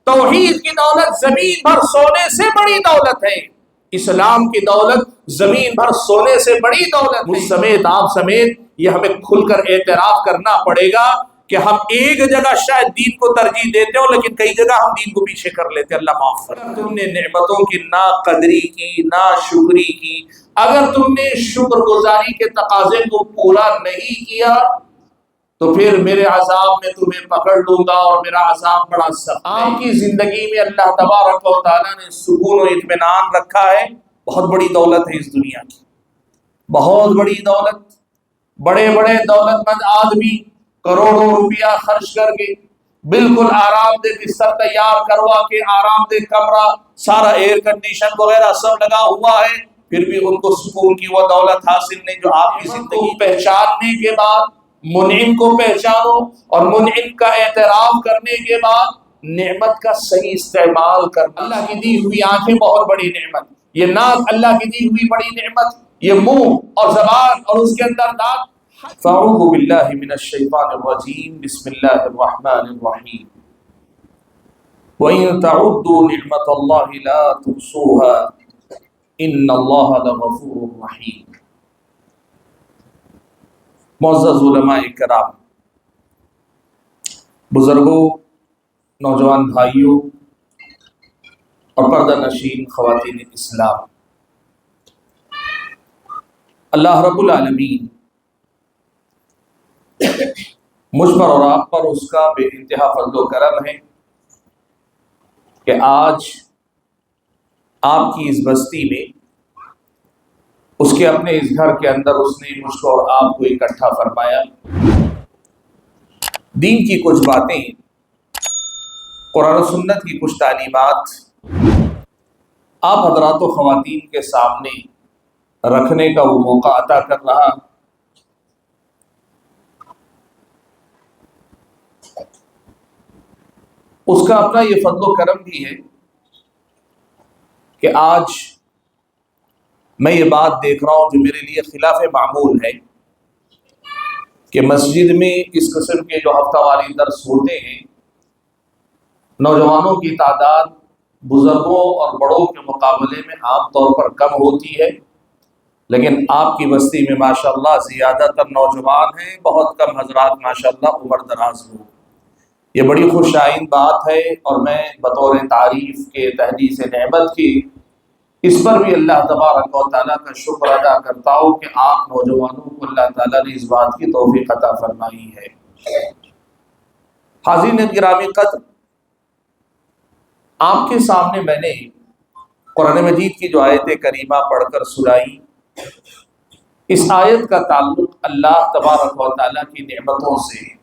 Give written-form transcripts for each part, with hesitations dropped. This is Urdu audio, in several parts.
توحید کی دولت زمین بھر سونے سے بڑی دولت ہے، اسلام کی دولت زمین بھر سونے سے بڑی دولت ہے۔ مجھ سمیت آپ سمیت یہ ہمیں کھل کر اعتراف کرنا پڑے گا کہ ہم ایک جگہ شاید دین کو ترجیح دیتے ہو، لیکن کئی جگہ ہم دین کو پیچھے کر لیتے۔ اللہ معاف کرے۔ تم نے نعمتوں کی نا قدری کی، نا شکری کی، اگر تم نے شکر گزاری کے تقاضے کو پورا نہیں کیا تو پھر میرے عذاب میں تمہیں پکڑ لوں گا، اور میرا عذاب بڑا سخت ہے۔ آپ کی زندگی میں اللہ تبارک و تعالیٰ نے سکون و اطمینان رکھا ہے، بہت بڑی دولت ہے اس دنیا کی، بہت بڑی دولت۔ بڑے بڑے دولت مند آدمی کروڑوں روپیہ خرچ کر کے بالکل آرام دہ بستر تیار کروا کے، آرام دہ کمرہ، سارا ایئر کنڈیشن وغیرہ سب لگا ہوا ہے، پھر بھی ان کو سکون کی وہ دولت حاصل نہیں جو آپ کی زندگی کو پہچاننے کے بعد منعم کو پہچانو، اور منعم کا اعتراف کرنے کے بعد نعمت کا صحیح استعمال کرنا۔ اللہ کی دی ہوئی آنکھیں بہت بڑی نعمت، یہ ناک اللہ کی دی ہوئی بڑی نعمت، یہ منہ اور زبان اور اس کے اندر دانت۔ فاعوذ باللہ من الشیطان الرجیم، بسم اللہ الرحمن الرحیم۔ وَإِن تَعُدُّوا نِعْمَةَ اللَّهِ لَا تُحْصُوهَا إِنَّ اللَّهَ لَغَفُورٌ رَحِيمٌ۔ معزز علماء کرام، بزرگوں، نوجوان بھائیوں اور پردہ نشین خواتین اسلام، اللہ رب العالمین مجھ پر اور آپ پر اس کا بے انتہا فضل و کرم ہے کہ آج آپ کی اس بستی میں، اس کے اپنے اس گھر کے اندر اس نے مجھ کو اور آپ کو اکٹھا فرمایا۔ دین کی کچھ باتیں، قرآن و سنت کی کچھ تعلیمات آپ حضرات و خواتین کے سامنے رکھنے کا وہ موقع عطا کر رہا۔ اس کا اپنا یہ فضل و کرم بھی ہے کہ آج میں یہ بات دیکھ رہا ہوں جو میرے لیے خلاف معمول ہے کہ مسجد میں اس قسم کے جو ہفتہ واری درس ہوتے ہیں، نوجوانوں کی تعداد بزرگوں اور بڑوں کے مقابلے میں عام طور پر کم ہوتی ہے، لیکن آپ کی بستی میں ماشاءاللہ زیادہ تر نوجوان ہیں، بہت کم حضرات ماشاءاللہ عمر دراز لوگ۔ یہ بڑی خوش آئند بات ہے، اور میں بطور تعریف کے، تحدیث نعمت کی، اس پر بھی اللہ تبارک و تعالیٰ کا شکر ادا کرتا ہوں کہ آپ نوجوانوں کو اللہ تعالیٰ نے اس بات کی توفیق عطا فرمائی ہے۔ حاضرین گرامی قدر، آپ کے سامنے میں نے قرآن مجید کی جو آیت کریمہ پڑھ کر سنائی، اس آیت کا تعلق اللہ تبارک و تعالیٰ کی نعمتوں سے ہے۔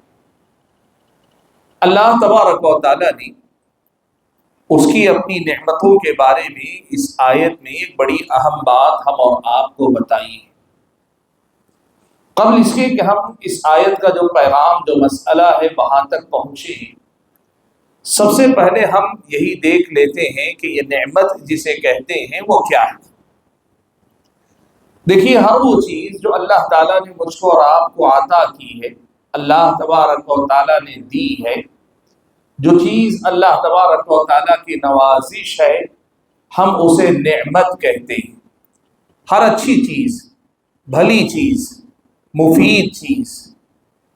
اللہ تبارک و تعالیٰ نے اس کی اپنی نعمتوں کے بارے میں اس آیت میں ایک بڑی اہم بات ہم اور آپ کو بتائی ہے۔ قبل اس کے کہ ہم اس آیت کا جو پیغام، جو مسئلہ ہے وہاں تک پہنچے، سب سے پہلے ہم یہی دیکھ لیتے ہیں کہ یہ نعمت جسے کہتے ہیں وہ کیا ہے۔ دیکھیے، ہر وہ چیز جو اللہ تعالیٰ نے مجھ کو اور آپ کو عطا کی ہے، اللہ تبارک و تعالیٰ نے دی ہے، جو چیز اللہ تبارک و تعالیٰ کی نوازش ہے، ہم اسے نعمت کہتے ہیں۔ ہر اچھی چیز، بھلی چیز، مفید چیز،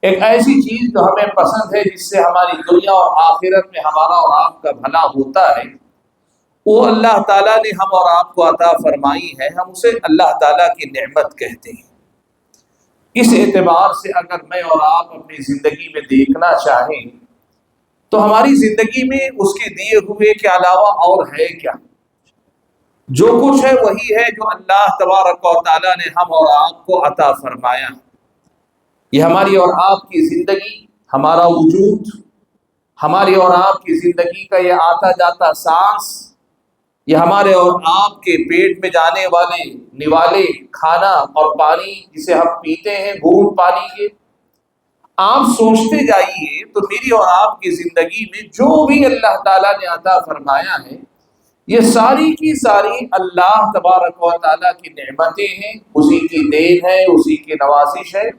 ایک ایسی چیز جو ہمیں پسند ہے، جس سے ہماری دنیا اور آخرت میں ہمارا اور آپ کا بھلا ہوتا ہے، وہ اللہ تعالیٰ نے ہم اور آپ کو عطا فرمائی ہے، ہم اسے اللہ تعالیٰ کی نعمت کہتے ہیں۔ اس اعتبار سے اگر میں اور آپ اپنی زندگی میں دیکھنا چاہیں تو ہماری زندگی میں اس کے دیے ہوئے کے علاوہ اور ہے کیا؟ جو کچھ ہے وہی ہے جو اللہ تبارک و تعالیٰ نے ہم اور آپ کو عطا فرمایا۔ یہ ہماری اور آپ کی زندگی، ہمارا وجود، ہماری اور آپ کی زندگی کا یہ آتا جاتا سانس، یہ ہمارے اور آپ کے پیٹ میں جانے والے نوالے کھانا اور پانی جسے ہم پیتے ہیں، گھونٹ پانی کے، آپ سوچتے جائیے تو میری اور آپ کی زندگی میں جو بھی اللہ تعالیٰ نے عطا فرمایا ہے، یہ ساری کی ساری اللہ تبارک و تعالیٰ کی نعمتیں ہیں، اسی کی دین ہے، اسی کی نوازش ہے،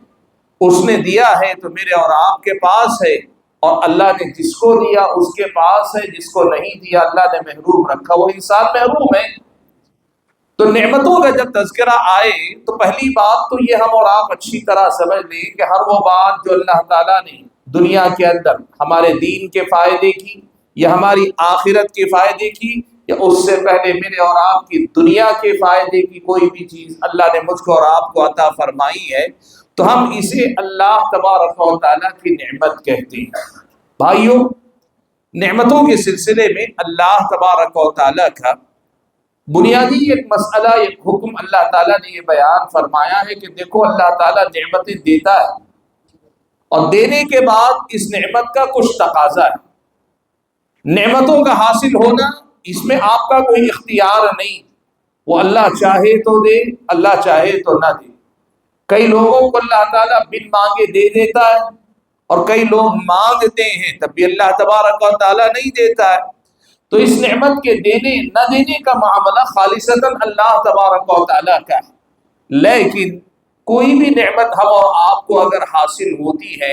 اس نے دیا ہے تو میرے اور آپ کے پاس ہے، اور اللہ نے جس کو دیا اس کے پاس ہے، جس کو نہیں دیا اللہ نے محروم رکھا، وہ انسان محروم ہے۔ تو نعمتوں کا جب تذکرہ آئے تو پہلی بات تو یہ ہم اور آپ اچھی طرح سمجھ لیں کہ ہر وہ بات جو اللہ تعالیٰ نے دنیا کے اندر ہمارے دین کے فائدے کی یا ہماری آخرت کے فائدے کی یا اس سے پہلے میرے اور آپ کی دنیا کے فائدے کی کوئی بھی چیز اللہ نے مجھ کو اور آپ کو عطا فرمائی ہے تو ہم اسے اللہ تبارک و تعالیٰ کی نعمت کہتے ہیں۔ بھائیوں، نعمتوں کے سلسلے میں اللہ تبارک و تعالیٰ کا بنیادی ایک مسئلہ، ایک حکم اللہ تعالیٰ نے یہ بیان فرمایا ہے کہ دیکھو اللہ تعالیٰ نعمتیں دیتا ہے اور دینے کے بعد اس نعمت کا کچھ تقاضا ہے۔ نعمتوں کا حاصل ہونا اس میں آپ کا کوئی اختیار نہیں، وہ اللہ چاہے تو دے، اللہ چاہے تو نہ دے۔ کئی لوگوں کو اللہ تعالیٰ بن مانگے دے دیتا ہے اور کئی لوگ مانگتے ہیں تب بھی اللہ تبارک و تعالیٰ نہیں دیتا ہے۔ تو اس نعمت کے دینے نہ دینے کا معاملہ خالصتاً اللہ تبارک و تعالیٰ کا ہے، لیکن کوئی بھی نعمت ہم اور آپ کو اگر حاصل ہوتی ہے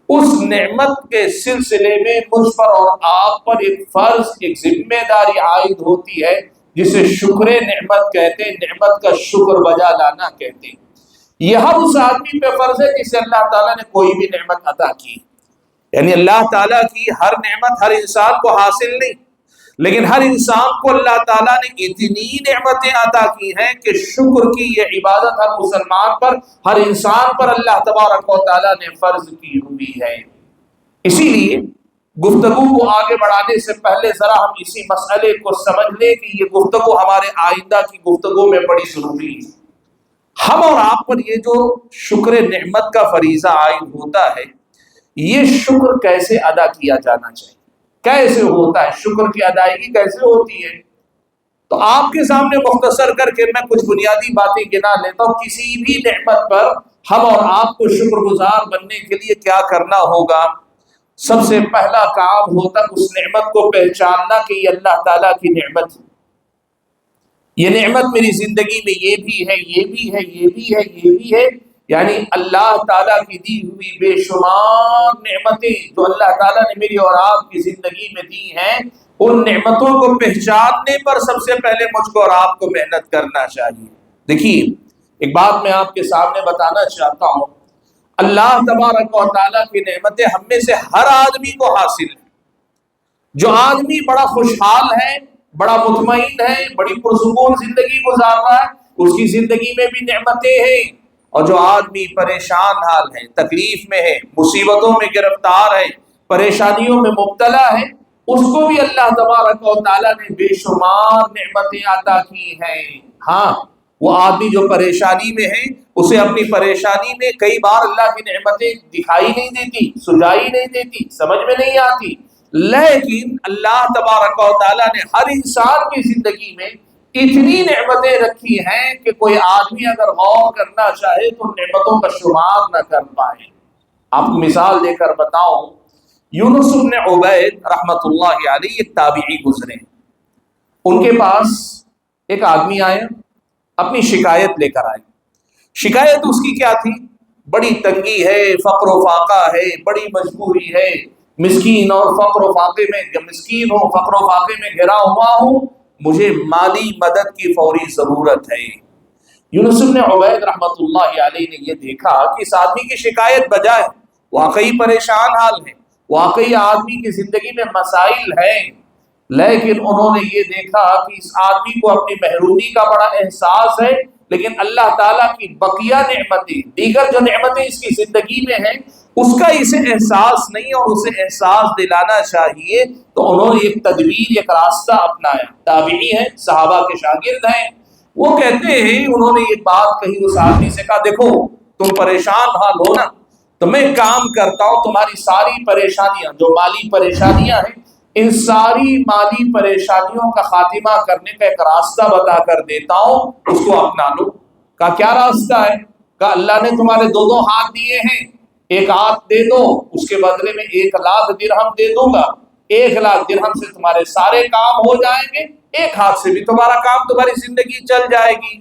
اس نعمت کے سلسلے میں مجھ پر اور آپ پر ایک فرض، ایک ذمہ داری عائد ہوتی ہے جسے شکر نعمت کہتے ہیں، نعمت کا شکر بجا لانا کہتے ہیں۔ یہ ہر اس آدمی پہ فرض ہے جسے اللہ تعالیٰ نے کوئی بھی نعمت عطا کی، یعنی اللہ تعالیٰ کی ہر نعمت ہر انسان کو حاصل نہیں، لیکن ہر انسان کو اللہ تعالیٰ نے اتنی نعمتیں عطا کی ہیں کہ شکر کی یہ عبادت ہر مسلمان پر، ہر انسان پر اللہ تبارک و تعالیٰ نے فرض کی ہوئی ہے۔ اسی لیے گفتگو کو آگے بڑھانے سے پہلے ذرا ہم اسی مسئلے کو سمجھ لیں کہ یہ گفتگو ہمارے آئندہ کی گفتگو میں بڑی ضروری ہے۔ ہم اور آپ پر یہ جو شکر نعمت کا فریضہ عائد ہوتا ہے، یہ شکر کیسے ادا کیا جانا چاہیے، کیسے ہوتا ہے، شکر کی ادائیگی کیسے ہوتی ہے؟ تو آپ کے سامنے مختصر کر کے میں کچھ بنیادی باتیں گنا لیتا ہوں۔ کسی بھی نعمت پر ہم اور آپ کو شکر گزار بننے کے لیے کیا کرنا ہوگا؟ سب سے پہلا کام ہوتا ہے اس نعمت کو پہچاننا کہ یہ اللہ تعالیٰ کی نعمت ہے، یہ نعمت میری زندگی میں یہ بھی ہے، یہ بھی ہے، یہ بھی ہے، یہ بھی ہے، یعنی اللہ تعالیٰ کی دی ہوئی بے شمار نعمتیں جو اللہ تعالیٰ نے میری اور آپ کی زندگی میں دی ہیں، ان نعمتوں کو پہچاننے پر سب سے پہلے مجھ کو اور آپ کو محنت کرنا چاہیے۔ دیکھیے، ایک بات میں آپ کے سامنے بتانا چاہتا ہوں، اللہ تبارک و تعالیٰ کی نعمتیں ہم میں سے ہر آدمی کو حاصل ہیں۔ جو آدمی بڑا خوشحال ہے، بڑا مطمئن ہے، بڑی پرسکون زندگی گزار رہا ہے، اس کی زندگی میں بھی نعمتیں ہیں، اور جو آدمی پریشان حال ہے، تکلیف میں ہے، مصیبتوں میں گرفتار ہے، پریشانیوں میں مبتلا ہے، اس کو بھی اللہ تبارک و تعالیٰ نے بے شمار نعمتیں عطا کی ہیں۔ ہاں، وہ آدمی جو پریشانی میں ہے اسے اپنی پریشانی میں کئی بار اللہ کی نعمتیں دکھائی نہیں دیتی، سجائی نہیں دیتی، سمجھ میں نہیں آتی، لیکن اللہ تبارک و تعالیٰ نے ہر انسان کی زندگی میں اتنی نعمتیں رکھی ہیں کہ کوئی آدمی اگر غور کرنا چاہے تو نعمتوں کا شمار نہ کر پائے۔ آپ کو مثال دے کر بتاؤں، یونس بن عبید رحمت اللہ علیہ ایک تابعی گزرے، ان کے پاس ایک آدمی آیا، اپنی شکایت لے کر آئے۔ شکایت اس کی کیا تھی؟ بڑی تنگی ہے، فقر و فاقہ ہے، بڑی مجبوری ہے، مسکین اور فقر و فاقے میں، مسکین ہوں، فقر و فاقے میں گھرا ہوا ہوں، مجھے مالی مدد کی فوری ضرورت ہے۔ یونس بن عبید رحمت اللہ علیہ نے یہ دیکھا کہ اس آدمی کی شکایت بجائے، واقعی پریشان حال ہے، واقعی آدمی کی زندگی میں مسائل ہیں، لیکن انہوں نے یہ دیکھا کہ اس آدمی کو اپنی محرومی کا بڑا احساس ہے، لیکن اللہ تعالیٰ کی بقیہ نعمتیں، دیگر جو نعمتیں اس کی زندگی میں ہیں، اس کا اسے احساس نہیں اور اسے احساس دلانا چاہیے۔ تو انہوں نے ایک تدبیر، ایک راستہ اپنایا۔ تابعی ہیں، صحابہ کے شاگرد ہیں، وہ کہتے ہیں انہوں نے ایک بات کہی، اس آدمی سے کہا دیکھو تم پریشان حال ہو نا، تو میں کام کرتا ہوں، تمہاری ساری پریشانیاں جو مالی پریشانیاں ہیں، ان ساری مالی پریشانیوں کا خاتمہ کرنے کا ایک راستہ بتا کر دیتا ہوں، اس کو اپنا لو۔ کہا کیا راستہ ہے؟ کہا اللہ نے تمہارے دو دو ہاتھ دیے ہیں، ایک ہاتھ دے دو، اس کے بدلے میں 1,00,000 درہم دے دوں گا، 1,00,000 درہم سے تمہارے سارے کام ہو جائیں گے، ایک ہاتھ سے بھی تمہارا کام، تمہاری زندگی چل جائے گی۔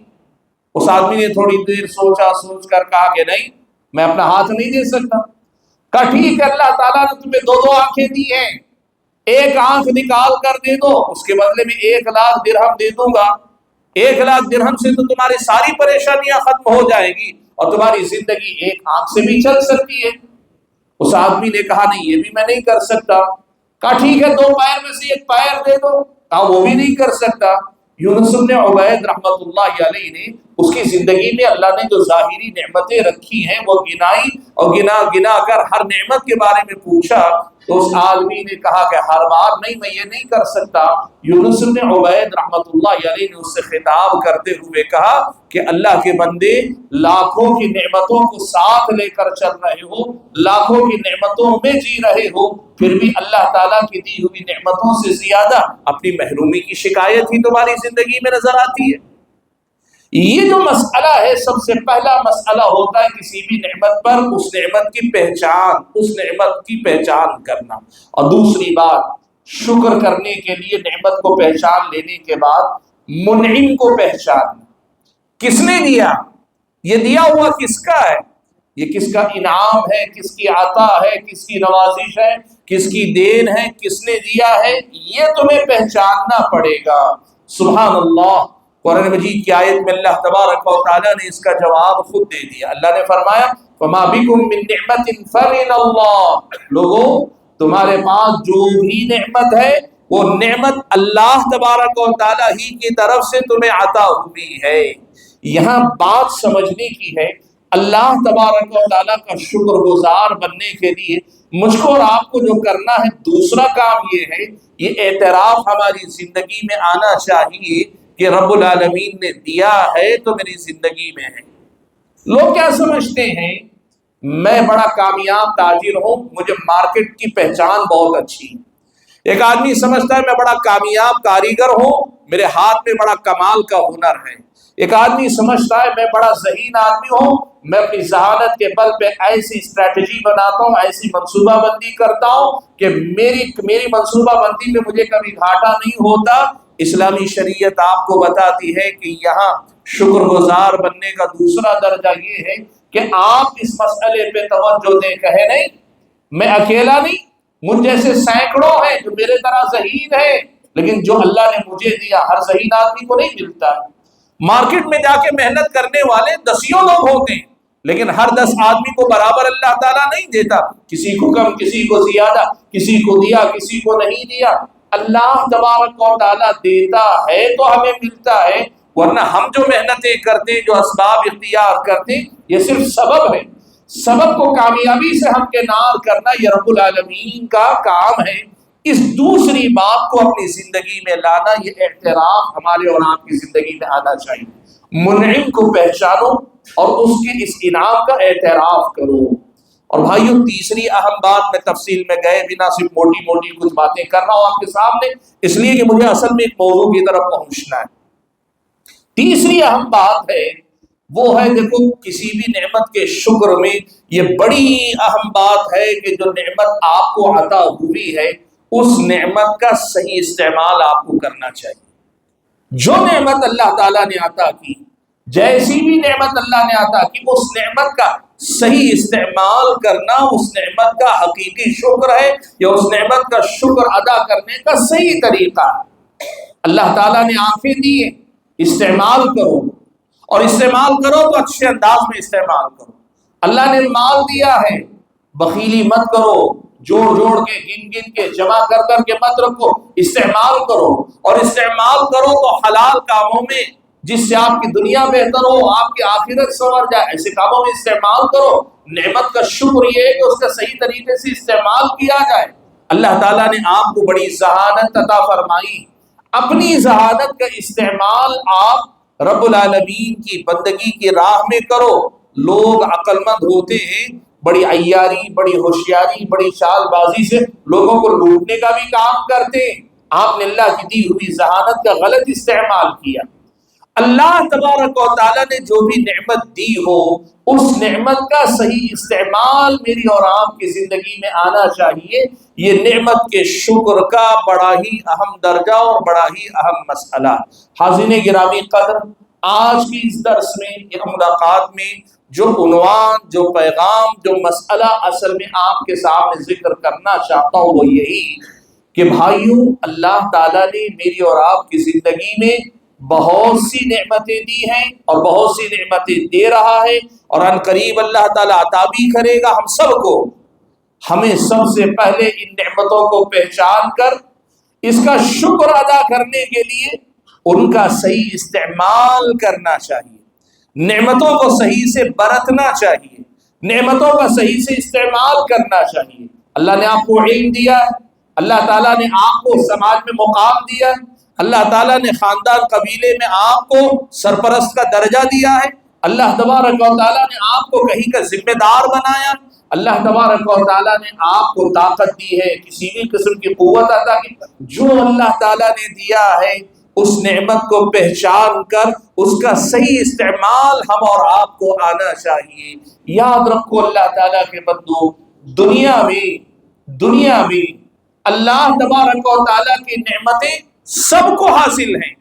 اس آدمی نے تھوڑی دیر سوچا، سوچ کر کہا کہ نہیں، میں اپنا ہاتھ نہیں دے سکتا۔ کہا ٹھیک ہے اللہ تعالیٰ نے تمہیں دو دو آنکھیں دی ہیں، ایک آنکھ نکال کر دے دو، اس کے بدلے میں 1,00,000 درہم دے دوں گا، 1,00,000 درہم سے تو تمہاری ساری پریشانیاں ختم ہو جائے گی اور تمہاری زندگی ایک آنکھ سے بھی چل سکتی ہے۔ اس آدمی نے کہا نہیں یہ بھی میں نہیں کر سکتا۔ کہا ٹھیک ہے 2 پیر میں سے 1 پیر دے دو۔ کہا وہ بھی نہیں کر سکتا۔ یونس بن عبید رحمت اللہ علیہ نے اس کی زندگی میں اللہ نے جو ظاہری نعمتیں رکھی ہیں وہ گنائی، اور گنا کر ہر نعمت کے بارے میں پوچھا تو اس آدمی نے کہا کہ ہر بار نہیں میں یہ نہیں کر سکتا۔ یونس بن عبید رحمت اللہ علیہ نے اس سے خطاب کرتے ہوئے کہا کہ اللہ کے بندے، لاکھوں کی نعمتوں کو ساتھ لے کر چل رہے ہو، لاکھوں کی نعمتوں میں جی رہے ہو، پھر بھی اللہ تعالیٰ کی دی ہوئی نعمتوں سے زیادہ اپنی محرومی کی شکایت ہی تمہاری زندگی میں نظر آتی ہے۔ یہ جو مسئلہ ہے، سب سے پہلا مسئلہ ہوتا ہے کسی بھی نعمت پر اس نعمت کی پہچان، اس نعمت کی پہچان کرنا، اور دوسری بات شکر کرنے کے لیے نعمت کو پہچان لینے کے بعد منعم کو پہچاننا۔ کس نے دیا؟ یہ دیا ہوا کس کا ہے؟ یہ کس کا انعام ہے، کس کی عطا ہے، کس کی نوازش ہے، کس کی دین ہے، کس نے دیا ہے، یہ تمہیں پہچاننا پڑے گا۔ سبحان اللہ، قرآن مجید کی آیت میں اللہ تبارک و تعالیٰ نے اس کا جواب خود دے دیا۔ اللہ نے فرمایا فَمَا بِكُم مِّن نِّعْمَةٍ فَمِنَ اللَّهِ، لوگوں تمہارے پاس جو بھی نعمت ہے وہ نعمت اللہ تبارک و تعالیٰ ہی کی طرف سے تمہیں عطا ہوئی ہے۔ یہاں بات سمجھنے کی ہے، اللہ تبارک و تعالیٰ کا شکر گزار بننے کے لیے مجھ کو اور آپ کو جو کرنا ہے، دوسرا کام یہ ہے، یہ اعتراف ہماری زندگی میں آنا چاہیے کہ رب العالمین نے دیا ہے تو میری زندگی میں ہے۔ لوگ کیا سمجھتے ہیں، میں بڑا کامیاب تاجر ہوں، مجھے مارکیٹ کی پہچان بہت اچھی ہے۔ ایک آدمی سمجھتا ہے میں بڑا کامیاب کاریگر ہوں، میرے ہاتھ میں بڑا کمال کا ہنر ہے۔ ایک آدمی سمجھتا ہے میں بڑا ذہین آدمی ہوں، میں اپنی ذہانت کے بل پہ ایسی اسٹریٹجی بناتا ہوں، ایسی منصوبہ بندی کرتا ہوں کہ میری منصوبہ بندی میں مجھے کبھی گھاٹا نہیں ہوتا۔ اسلامی شریعت آپ کو بتاتی ہے کہ یہاں شکر گزار بننے کا دوسرا درجہ یہ ہے کہ آپ اس مسئلے پہ توجہ دیں، کہے نہیں میں اکیلا نہیں، مجھ جیسے سینکڑوں ہیں جو میرے طرح ذہین ہیں، لیکن جو اللہ نے مجھے دیا ہر ذہین آدمی کو نہیں ملتا۔ مارکیٹ میں جا کے محنت کرنے والے 10 لوگ ہوتے ہیں، لیکن ہر 10 آدمی کو برابر اللہ تعالیٰ نہیں دیتا، کسی کو کم، کسی کو زیادہ، کسی کو دیا کسی کو نہیں دیا۔ اللہ تبارک و تعالیٰ دیتا ہے تو ہمیں ملتا ہے، ورنہ ہم جو محنتیں کرتے ہیں، جو اسباب اختیار کرتے ہیں، یہ صرف سبب ہے۔ سبب کو کامیابی سے ہمکنار کرنا یہ رب العالمین کا کام ہے۔ اس دوسری بات کو اپنی زندگی میں لانا، یہ اعتراف ہمارے اور آپ کی زندگی میں آنا چاہیے۔ منعم کو پہچانو اور اس کے اس انعام کا اعتراف کرو۔ اور بھائیوں، تیسری اہم بات، میں تفصیل میں گئے بنا صرف موٹی موٹی کچھ باتیں کر رہا ہوں آپ کے سامنے، اس لیے کہ مجھے اصل میں ایک موضوع کی طرف پہنچنا ہے۔ تیسری اہم بات ہے وہ ہے، دیکھو کسی بھی نعمت کے شکر میں یہ بڑی اہم بات ہے کہ جو نعمت آپ کو عطا ہوئی ہے اس نعمت کا صحیح استعمال آپ کو کرنا چاہیے۔ جو نعمت اللہ تعالیٰ نے عطا کی، جیسی بھی نعمت اللہ نے عطا کی، اس نعمت کا صحیح استعمال کرنا اس نعمت کا حقیقی شکر ہے، یا اس نعمت کا شکر ادا کرنے کا صحیح طریقہ ہے۔ اللہ تعالیٰ نے آنکھیں دی ہیں، استعمال کرو، اور استعمال کرو تو اچھے انداز میں استعمال کرو۔ اللہ نے مال دیا ہے، بخیلی مت کرو، جوڑ جوڑ کے گن گن کے جمع کر کر کے مت رکھو، استعمال کرو، اور استعمال کرو تو حلال کاموں میں، جس سے آپ کی دنیا بہتر ہو، آپ کی آخرت سنور جائے، ایسے کاموں میں استعمال کرو۔ نعمت کا شکر یہ ہے کہ اس کا صحیح طریقے سے استعمال کیا جائے۔ اللہ تعالیٰ نے آپ کو بڑی ذہانت عطا فرمائی، اپنی ذہانت کا استعمال آپ رب العالمین کی بندگی کی راہ میں کرو۔ لوگ عقل مند ہوتے ہیں، بڑی عیاری، بڑی ہوشیاری، بڑی چال بازی سے لوگوں کو لوٹنے کا بھی کام کرتے ہیں۔ آپ نے اللہ کی دی ہوئی ذہانت کا غلط استعمال کیا۔ اللہ تبارک و تعالیٰ نے جو بھی نعمت دی ہو، اس نعمت کا صحیح استعمال میری اور آپ کی زندگی میں آنا چاہیے۔ یہ نعمت کے شکر کا بڑا ہی اہم درجہ اور بڑا ہی اہم مسئلہ۔ حاضرین گرامی قدر، آج کی اس درس میں یا ملاقات میں جو عنوان، جو پیغام، جو مسئلہ اصل میں آپ کے سامنے ذکر کرنا چاہتا ہوں وہ یہی کہ بھائیوں، اللہ تعالیٰ نے میری اور آپ کی زندگی میں بہت سی نعمتیں دی ہیں اور بہت سی نعمتیں دے رہا ہے، اور ان قریب اللہ تعالیٰ عطا بھی کرے گا ہم سب کو۔ ہمیں سب سے پہلے ان نعمتوں کو پہچان کر اس کا شکر ادا کرنے کے لیے ان کا صحیح استعمال کرنا چاہیے، نعمتوں کو صحیح سے برتنا چاہیے، نعمتوں کا صحیح سے استعمال کرنا چاہیے۔ اللہ نے آپ کو علم دیا ہے، اللہ تعالیٰ نے آپ کو سماج میں مقام دیا ہے، اللہ تعالیٰ نے خاندان قبیلے میں آپ کو سرپرست کا درجہ دیا ہے، اللہ تبارک و تعالیٰ نے آپ کو کہیں کا ذمہ دار بنایا، اللہ تبارک و تعالیٰ نے آپ کو طاقت دی ہے، کسی بھی قسم کی قوت عطا کی۔ جو اللہ تعالیٰ نے دیا ہے اس نعمت کو پہچان کر اس کا صحیح استعمال ہم اور آپ کو آنا چاہیے۔ یاد رکھو اللہ تعالیٰ کے بندو، دنیا میں اللہ تبارک و تعالیٰ کی نعمتیں سب کو حاصل ہیں،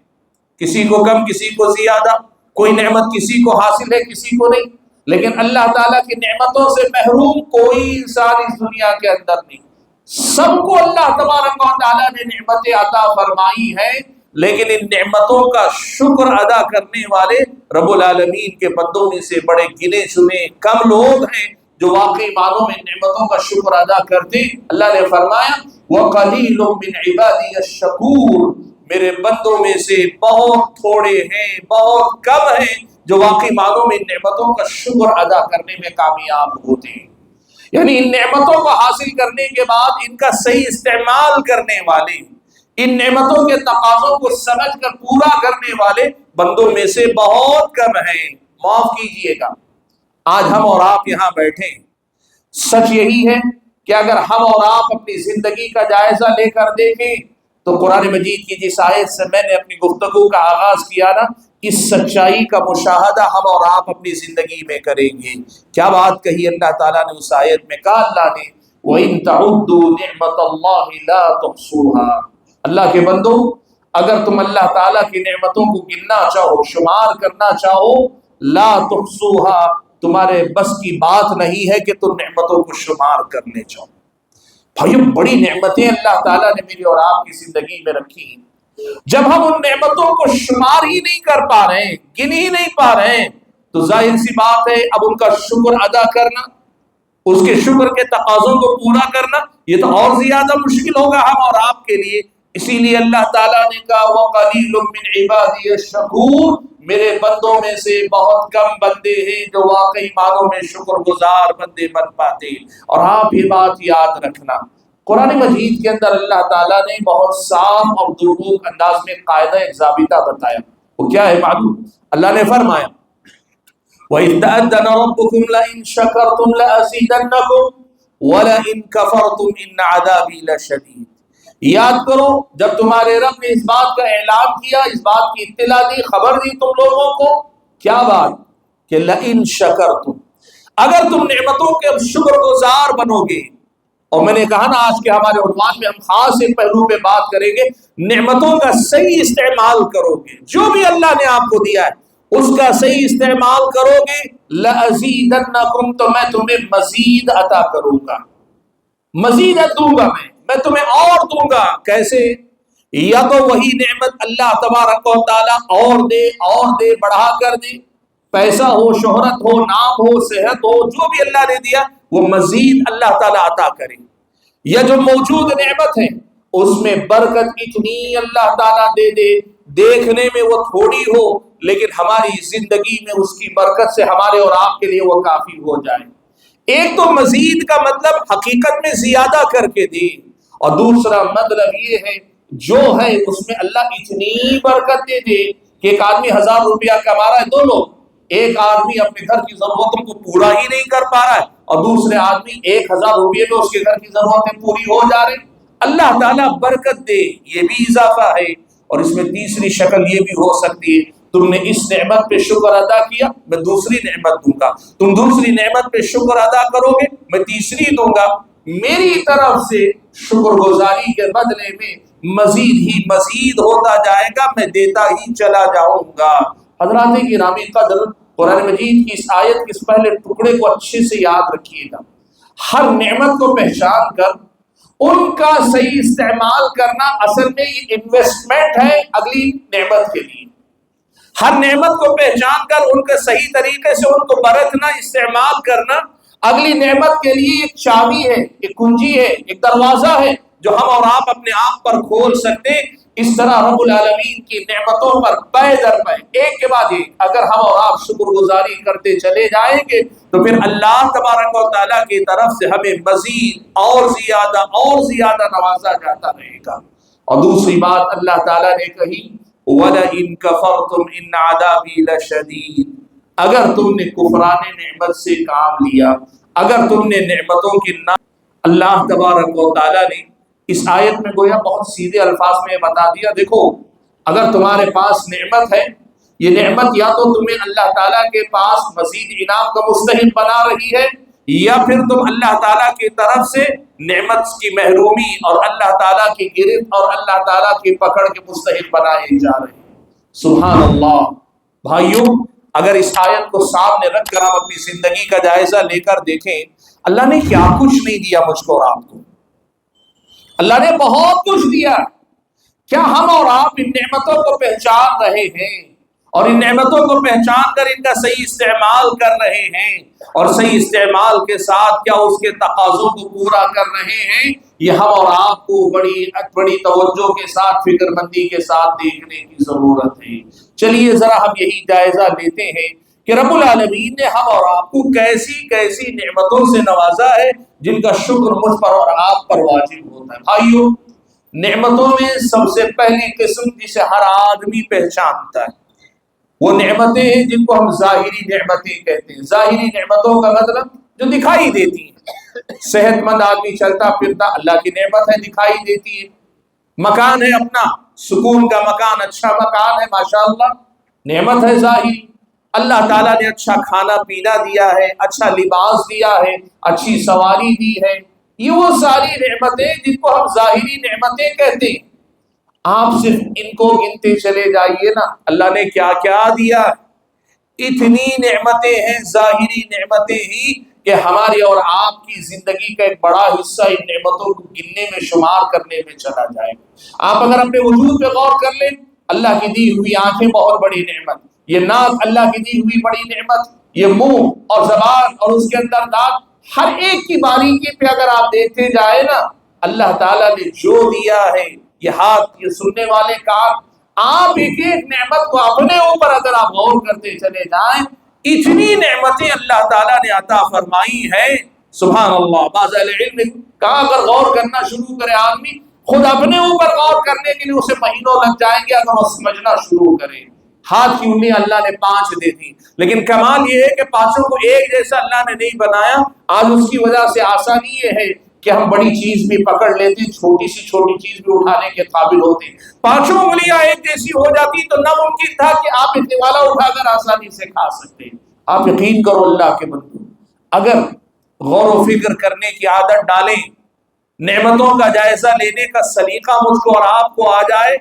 کسی کو کم کسی کو زیادہ، کوئی نعمت کسی کو حاصل ہے کسی کو نہیں، لیکن اللہ تعالیٰ کی نعمتوں سے محروم کوئی انسان اس دنیا کے اندر نہیں۔ سب کو اللہ تبارک و تعالیٰ نے نعمتیں عطا فرمائی ہیں، لیکن ان نعمتوں کا شکر ادا کرنے والے رب العالمین کے بندوں میں سے بڑے گنے چنے کم لوگ ہیں جو واقعی معنوں میں نعمتوں کا شکر ادا کرتے۔ اللہ نے فرمایا وَقَلِيلٌ مِّنْ عِبَادِيَ الشَّكُورُ، میرے بندوں میں سے بہت تھوڑے ہیں، بہت کم ہیں جو واقعی معنوں میں نعمتوں کا شکر ادا کرنے میں کامیاب ہوتے ہیں۔ یعنی ان نعمتوں کو حاصل کرنے کے بعد ان کا صحیح استعمال کرنے والے، ان نعمتوں کے تقاضوں کو سمجھ کر پورا کرنے والے بندوں میں سے بہت کم ہیں۔ معاف کیجئے گا، آج ہم اور آپ یہاں بیٹھے ہیں، سچ یہی ہے کہ اگر ہم اور آپ اپنی زندگی کا جائزہ لے کر دیکھیں تو قرآن مجید کی جس آیت سے میں نے اپنی گفتگو کا آغاز کیا نا، اس سچائی کا مشاہدہ ہم اور آپ اپنی زندگی میں کریں گے۔ کیا بات کہی اللہ تعالیٰ نے اس آیت میں، کہا اللہ نے وَإِن تَعُدُّوا نِعْمَةَ اللَّهِ لَا تُحْصُوهَا، اللہ کے بندو اگر تم اللہ تعالیٰ کی نعمتوں کو گننا چاہو، شمار کرنا چاہو، لا تحصوها، تمہارے بس کی بات نہیں ہے کہ تم نعمتوں کو شمار کرنے چاہو۔ بھائیو، بڑی نعمتیں اللہ تعالیٰ نے میری اور آپ کی زندگی میں رکھی، جب ہم ان نعمتوں کو شمار ہی نہیں کر پا رہے ہیں، گن ہی نہیں پا رہے ہیں، تو ظاہر سی بات ہے اب ان کا شکر ادا کرنا، اس کے شکر کے تقاضوں کو پورا کرنا یہ تو اور زیادہ مشکل ہوگا ہم اور آپ کے لیے۔ اسی لیے اللہ تعالیٰ نے کہا وَقَلِيلٌ مِّنْ عِبَادِيَ الشَّكُورُ، میرے بندوں میں سے بہت کم بندے ہیں جو واقعی معنوں میں شکر گزار بندے بن پاتے۔ اور آپ یہ بات یاد رکھنا، قرآن مجید کے اندر اللہ تعالیٰ نے بہت صاف اور دردوک انداز میں قاعدہ ایک ضابطہ بتایا، وہ کیا ہے معلوم؟ اللہ نے فرمایا وَإِذْ تَأَذَّنَ رَبُّكُمْ لَئِن شَكَرْتُمْ لَأَزِيدَنَّكُمْ وَلَئِن كَفَرْتُمْ إِنَّ عَذَابِي لَشَدِيدٌ۔ یاد کرو جب تمہارے رب نے اس بات کا اعلان کیا، اس بات کی اطلاع دی، خبر دی تم لوگوں کو، کیا بات کہ لَئِن شَكَرْتُمْ، اگر تم نعمتوں کے شکر گزار بنو گے۔ اور میں نے کہا نا آج کے ہمارے عنوان میں ہم خاص ایک پہلو پہ بات کریں گے، نعمتوں کا صحیح استعمال کرو گے، جو بھی اللہ نے آپ کو دیا ہے اس کا صحیح استعمال کرو گے، لَأَزِيدَنَّكُمْ، تو میں تمہیں مزید عطا کروں گا، مزید دوں گا، میں تمہیں اور دوں گا۔ کیسے؟ یا تو وہی نعمت اللہ تبارک و تعالیٰ اور دے بڑھا کر دے، پیسہ ہو، شہرت ہو، نام ہو، صحت ہو، جو بھی اللہ نے دیا وہ مزید اللہ تعالیٰ عطا کرے، یا جو موجود نعمت ہے اس میں برکت اتنی اللہ تعالیٰ دے دے، دیکھنے میں وہ تھوڑی ہو لیکن ہماری زندگی میں اس کی برکت سے ہمارے اور آپ کے لیے وہ کافی ہو جائے۔ ایک تو مزید کا مطلب حقیقت میں زیادہ کر کے دے، اور دوسرا مطلب یہ ہے جو ہے اس میں اللہ اتنی برکت دے دے کہ ایک آدمی 1000 روپیہ کما رہا ہے، دو لوگ، ایک آدمی اپنے گھر کی ضرورتوں کو پورا ہی نہیں کر پا رہا ہے اور دوسرے آدمی 1000 روپیے میں اس کے گھر کی ضرورتیں پوری ہو جا رہی۔ اللہ تعالیٰ برکت دے، یہ بھی اضافہ ہے۔ اور اس میں تیسری شکل یہ بھی ہو سکتی ہے، تم نے اس نعمت پہ شکر ادا کیا، میں دوسری نعمت دوں گا، تم دوسری نعمت پہ شکر ادا کرو گے، میں تیسری دوں گا۔ میری طرف سے شکر گزاری کے بدلے میں مزید ہی مزید ہوتا جائے گا، میں دیتا ہی چلا جاؤں گا۔ حضرات گرامی قدر، قرآن مجید کی اس آیت کے اس پہلے ٹکڑے کو اچھے سے یاد رکھیے گا۔ ہر نعمت کو پہچان کر ان کا صحیح استعمال کرنا اصل میں یہ انویسٹمنٹ ہے اگلی نعمت کے لیے۔ ہر نعمت کو پہچان کر ان کے صحیح طریقے سے ان کو برتنا، استعمال کرنا اگلی نعمت کے لیے ایک چابی ہے، ایک کنجی ہے، ایک دروازہ ہے جو ہم اور آپ اپنے آپ پر کھول سکتے ہیں۔ اس طرح رب العالمین کی نعمتوں پر پے در پے ایک کے بعد ایک اگر ہم اور آپ شکر گزاری کرتے چلے جائیں گے تو پھر اللہ تبارک و تعالیٰ کی طرف سے ہمیں مزید اور زیادہ نوازا جاتا رہے گا۔ اور دوسری بات اللہ تعالیٰ نے کہی وَلَئِن كَفَرْتُمْ إِنَّ عَذَابِي لَشَدِيدٌ، اگر تم نے کفران نعمت سے کام لیا، اگر تم نے نعمتوں کی اللہ تبارک و تعالیٰ نے اس آیت میں گویا بہت سیدھے الفاظ میں بتا دیا، دیکھو اگر تمہارے پاس نعمت ہے، یہ نعمت یا تو تمہیں اللہ تعالیٰ کے پاس مزید انعام کا مستحق بنا رہی ہے، یا پھر تم اللہ تعالیٰ کی طرف سے نعمت کی محرومی اور اللہ تعالیٰ کی گرفت اور اللہ تعالیٰ کی پکڑ کے مستحق بنائے جا رہے ہیں۔ سبحان اللہ۔ بھائیوں، اگر اس آیت کو سامنے رکھ کر ہم اپنی زندگی کا جائزہ لے کر دیکھیں، اللہ نے کیا کچھ نہیں دیا مجھ کو اور آپ کو؟ اللہ نے بہت کچھ دیا۔ کیا ہم اور آپ ان نعمتوں کو پہچان رہے ہیں اور ان نعمتوں کو پہچان کر ان کا صحیح استعمال کر رہے ہیں اور صحیح استعمال کے ساتھ کیا اس کے تقاضوں کو پورا کر رہے ہیں؟ یہ ہم اور آپ کو بڑی توجہ کے ساتھ، فکر مندی کے ساتھ دیکھنے کی ضرورت ہے۔ چلیے ذرا ہم یہی جائزہ لیتے ہیں کہ رب العالمین نے ہم اور آپ کو کیسی کیسی نعمتوں سے نوازا ہے جن کا شکر مجھ پر اور آپ پر واجب ہوتا ہے۔ بھائیوں، نعمتوں میں سب سے پہلی قسم جسے ہر آدمی پہچانتا ہے وہ نعمتیں ہیں جن کو ہم ظاہری نعمتیں کہتے ہیں۔ ظاہری نعمتوں کا مطلب جو دکھائی دیتی ہیں۔ صحت مند آدمی چلتا پھرتا، اللہ کی نعمت ہے، دکھائی دیتی ہے۔ مکان ہے اپنا، سکون کا مکان، اچھا مکان ہے، ماشاءاللہ، نعمت ہے ظاہری۔ اللہ تعالیٰ نے اچھا کھانا پینا دیا ہے، اچھا لباس دیا ہے، اچھی سواری دی ہے، یہ وہ ساری نعمتیں جن کو ہم ظاہری نعمتیں کہتے ہیں۔ آپ صرف ان کو گنتے چلے جائیے نا، اللہ نے کیا کیا دیا۔ اتنی نعمتیں ہیں ظاہری نعمتیں ہی کہ ہماری اور آپ کی زندگی کا ایک بڑا حصہ ان نعمتوں کو گننے میں، شمار کرنے میں چلا جائے۔ آپ اگر اپنے وجود پہ غور کر لیں، اللہ کی دی ہوئی آنکھیں بہت بڑی نعمت، یہ ناک اللہ کی دی ہوئی بڑی نعمت، یہ منہ اور زبان اور اس کے اندر دانت، ہر ایک کی باریکی پہ اگر آپ دیکھتے جائیں نا، اللہ تعالیٰ نے جو دیا ہے، یہ ہاتھ، یہ سننے والے کان، آپ ایک ایک نعمت کو اپنے اوپر اگر آپ غور کرتے چلے جائیں، اتنی نعمتیں اللہ تعالیٰ نے عطا فرمائی ہیں۔ سبحان اللہ۔ بعض اہل علم نے کہا اگر غور کرنا شروع کرے آدمی، خود اپنے اوپر غور کرنے کے لیے اسے مہینوں لگ جائیں گے اگر وہ سمجھنا شروع کرے۔ ہاتھ کی انگلی اللہ نے 5 دے دی، لیکن کمال یہ ہے کہ 5 کو ایک جیسا اللہ نے نہیں بنایا۔ آج اس کی وجہ سے آسانی یہ ہے کہ ہم بڑی چیز بھی پکڑ لیتے ہیں، چھوٹی چیز بھی اٹھانے کے قابل ہوتے ہیں۔ 5 انگلیاں ایک جیسی ہو جاتی تو ناممکن تھا کہ آپ اتنے والا اٹھا کر آسانی سے کھا سکتے ہیں۔ آپ یقین کرو اللہ کے بندو، اگر غور و فکر کرنے کی عادت ڈالیں، نعمتوں کا جائزہ لینے کا سلیقہ مجھ کو اور آپ کو آ جائے،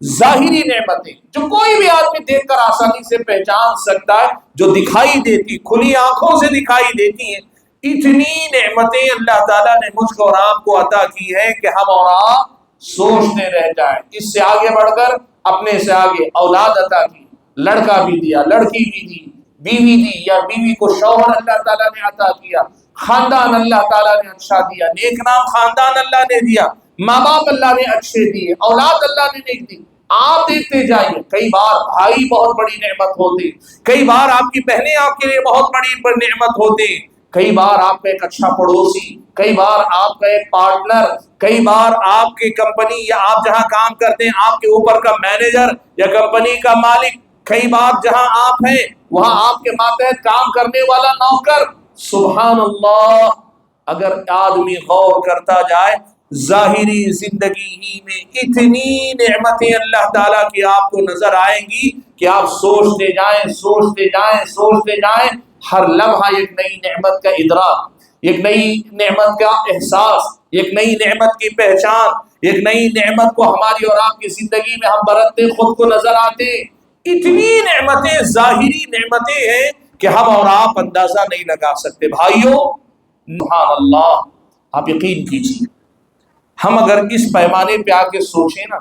ظاہری نعمتیں جو کوئی بھی آدمی دیکھ کر آسانی سے پہچان سکتا ہے، جو دکھائی دیتی، کھلی آنکھوں سے دکھائی دیتی ہیں، اتنی نعمتیں اللہ تعالیٰ نے مجھ کو اور آپ کو عطا کی ہے کہ ہم اور آپ سوچتے رہ جائیں۔ اس سے آگے بڑھ کر اپنے سے آگے اولاد عطا کی، لڑکا بھی دیا، لڑکی بھی دی، بیوی دی، یا بیوی کو شوہر اللہ تعالیٰ نے عطا کیا، خاندان اللہ تعالیٰ نے اچھا دیا، نیک نام خاندان اللہ نے دیا، ماں باپ اللہ نے اچھے دیے، اولاد اللہ نے نیک دی۔ آپ دیکھتے جائیے، کئی بار بھائی بہت بڑی نعمت ہوتے، کئی بار آپ کی بہنیں آپ کے لیے بہت بڑی نعمت ہوتے، کئی بار آپ کا ایک اچھا پڑوسی، کئی بار آپ کا ایک پارٹنر، کئی بار آپ کی کمپنی یا آپ جہاں کام کرتے ہیں آپ کے اوپر کا مینیجر یا کمپنی کا مالک، کئی بار جہاں آپ ہیں وہاں آپ کے ماتحت کام کرنے والا نوکر۔ سبحان اللہ۔ اگر آدمی غور کرتا جائے، ظاہری زندگی ہی میں اتنی نعمتیں اللہ تعالیٰ کی آپ کو نظر آئیں گی کہ آپ سوچتے جائیں، ہر لمحہ ایک نئی نعمت کا ادراک، ایک نئی نعمت کا احساس، ایک نئی نعمت کی پہچان، ایک نئی نعمت کو ہماری اور آپ کی زندگی میں ہم برتتے خود کو نظر آتے۔ اتنی نعمتیں، ظاہری نعمتیں ہیں کہ ہم اور آپ اندازہ نہیں لگا سکتے۔ بھائیوں سبحان اللہ، آپ یقین کیجیے، ہم اگر اس پیمانے پہ آ کے سوچیں نا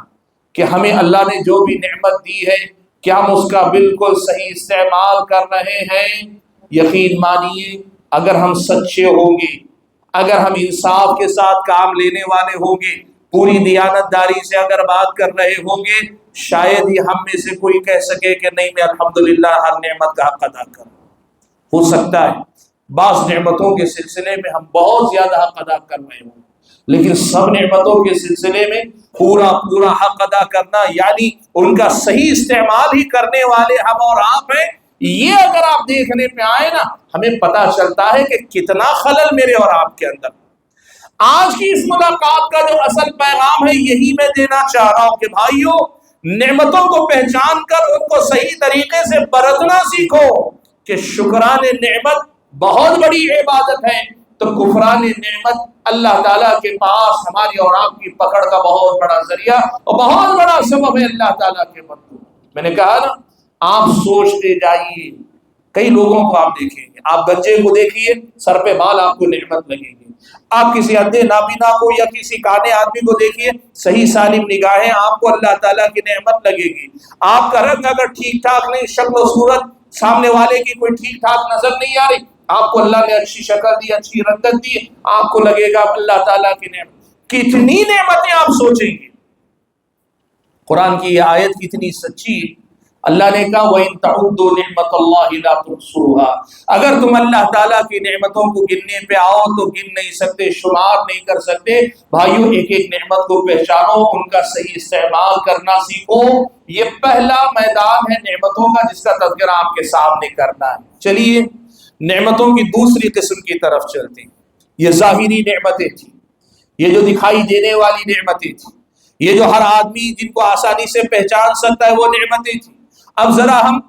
کہ ہمیں اللہ نے جو بھی نعمت دی ہے کیا ہم اس کا بالکل صحیح استعمال کر رہے ہیں؟ یقین مانیے اگر ہم سچے ہوں گے، اگر ہم انصاف کے ساتھ کام لینے والے ہوں گے، پوری دیانت داری سے اگر بات کر رہے ہوں گے، شاید ہی ہم میں سے کوئی کہہ سکے کہ نہیں میں الحمدللہ ہر نعمت کا حق ادا کروں۔ ہو سکتا ہے بعض نعمتوں کے سلسلے میں ہم بہت زیادہ حق ادا کر رہے ہوں، لیکن سب نعمتوں کے سلسلے میں پورا حق ادا کرنا، یعنی ان کا صحیح استعمال ہی کرنے والے ہم اور آپ ہیں۔ یہ اگر آپ دیکھنے پہ آئے نا، ہمیں پتہ چلتا ہے کہ کتنا خلل میرے اور آپ کے اندر۔ آج کی اس ملاقات کا جو اصل پیغام ہے یہی میں دینا چاہ رہا ہوں کہ بھائیوں، نعمتوں کو پہچان کر ان کو صحیح طریقے سے برتنا سیکھو کہ شکران نعمت بہت بڑی عبادت ہے، تو کفران نعمت اللہ تعالیٰ کے پاس ہماری اور آپ کی پکڑ کا بہت بڑا ذریعہ اور بہت بڑا سبب ہے اللہ تعالیٰ کے مطلوب۔ میں نے کہا نا، آپ سوچتے جائیے، کئی لوگوں کو آپ دیکھیں گے، آپ بچے کو دیکھیے سر پہ بال آپ کو نعمت لگے گی، آپ کسی اندھے نابینا کو یا کسی کانے آدمی کو دیکھیے، صحیح سالم نگاہیں، آپ کو اللہ تعالیٰ کی نعمت لگے گی۔ آپ کا رنگ اگر ٹھیک ٹھاک نہیں، شکل و صورت سامنے والے کی کوئی ٹھیک ٹھاک نظر نہیں آ رہی، آپ کو اللہ نے اچھی شکل دی، اچھی رنگت دی، آپ کو لگے گا اللہ تعالیٰ کی نعمت۔ کتنی نعمتیں آپ سوچیں گے۔ قرآن کی یہ آیت کتنی سچی ہے۔ اللہ نے کہا وَإِن تَعُدُّوا نِعْمَةَ اللَّهِ لَا تُحْصُوهَا، اگر تم اللہ تعالیٰ کی نعمتوں کو گننے پہ آؤ تو گن نہیں سکتے، شمار نہیں کر سکتے۔ بھائیوں ایک ایک نعمت کو پہچانو، ان کا صحیح استعمال کرنا سیکھو۔ یہ پہلا میدان ہے نعمتوں کا جس کا تذکرہ آپ کے سامنے کرنا ہے۔ چلیے نعمتوں کی دوسری قسم کی طرف چلتے ہیں۔ یہ ظاہری نعمتیں تھیں، یہ جو دکھائی دینے والی نعمتیں تھیں، یہ جو ہر آدمی جن کو آسانی سے پہچان سکتا ہے وہ نعمتیں تھیں۔ اب ذرا ہم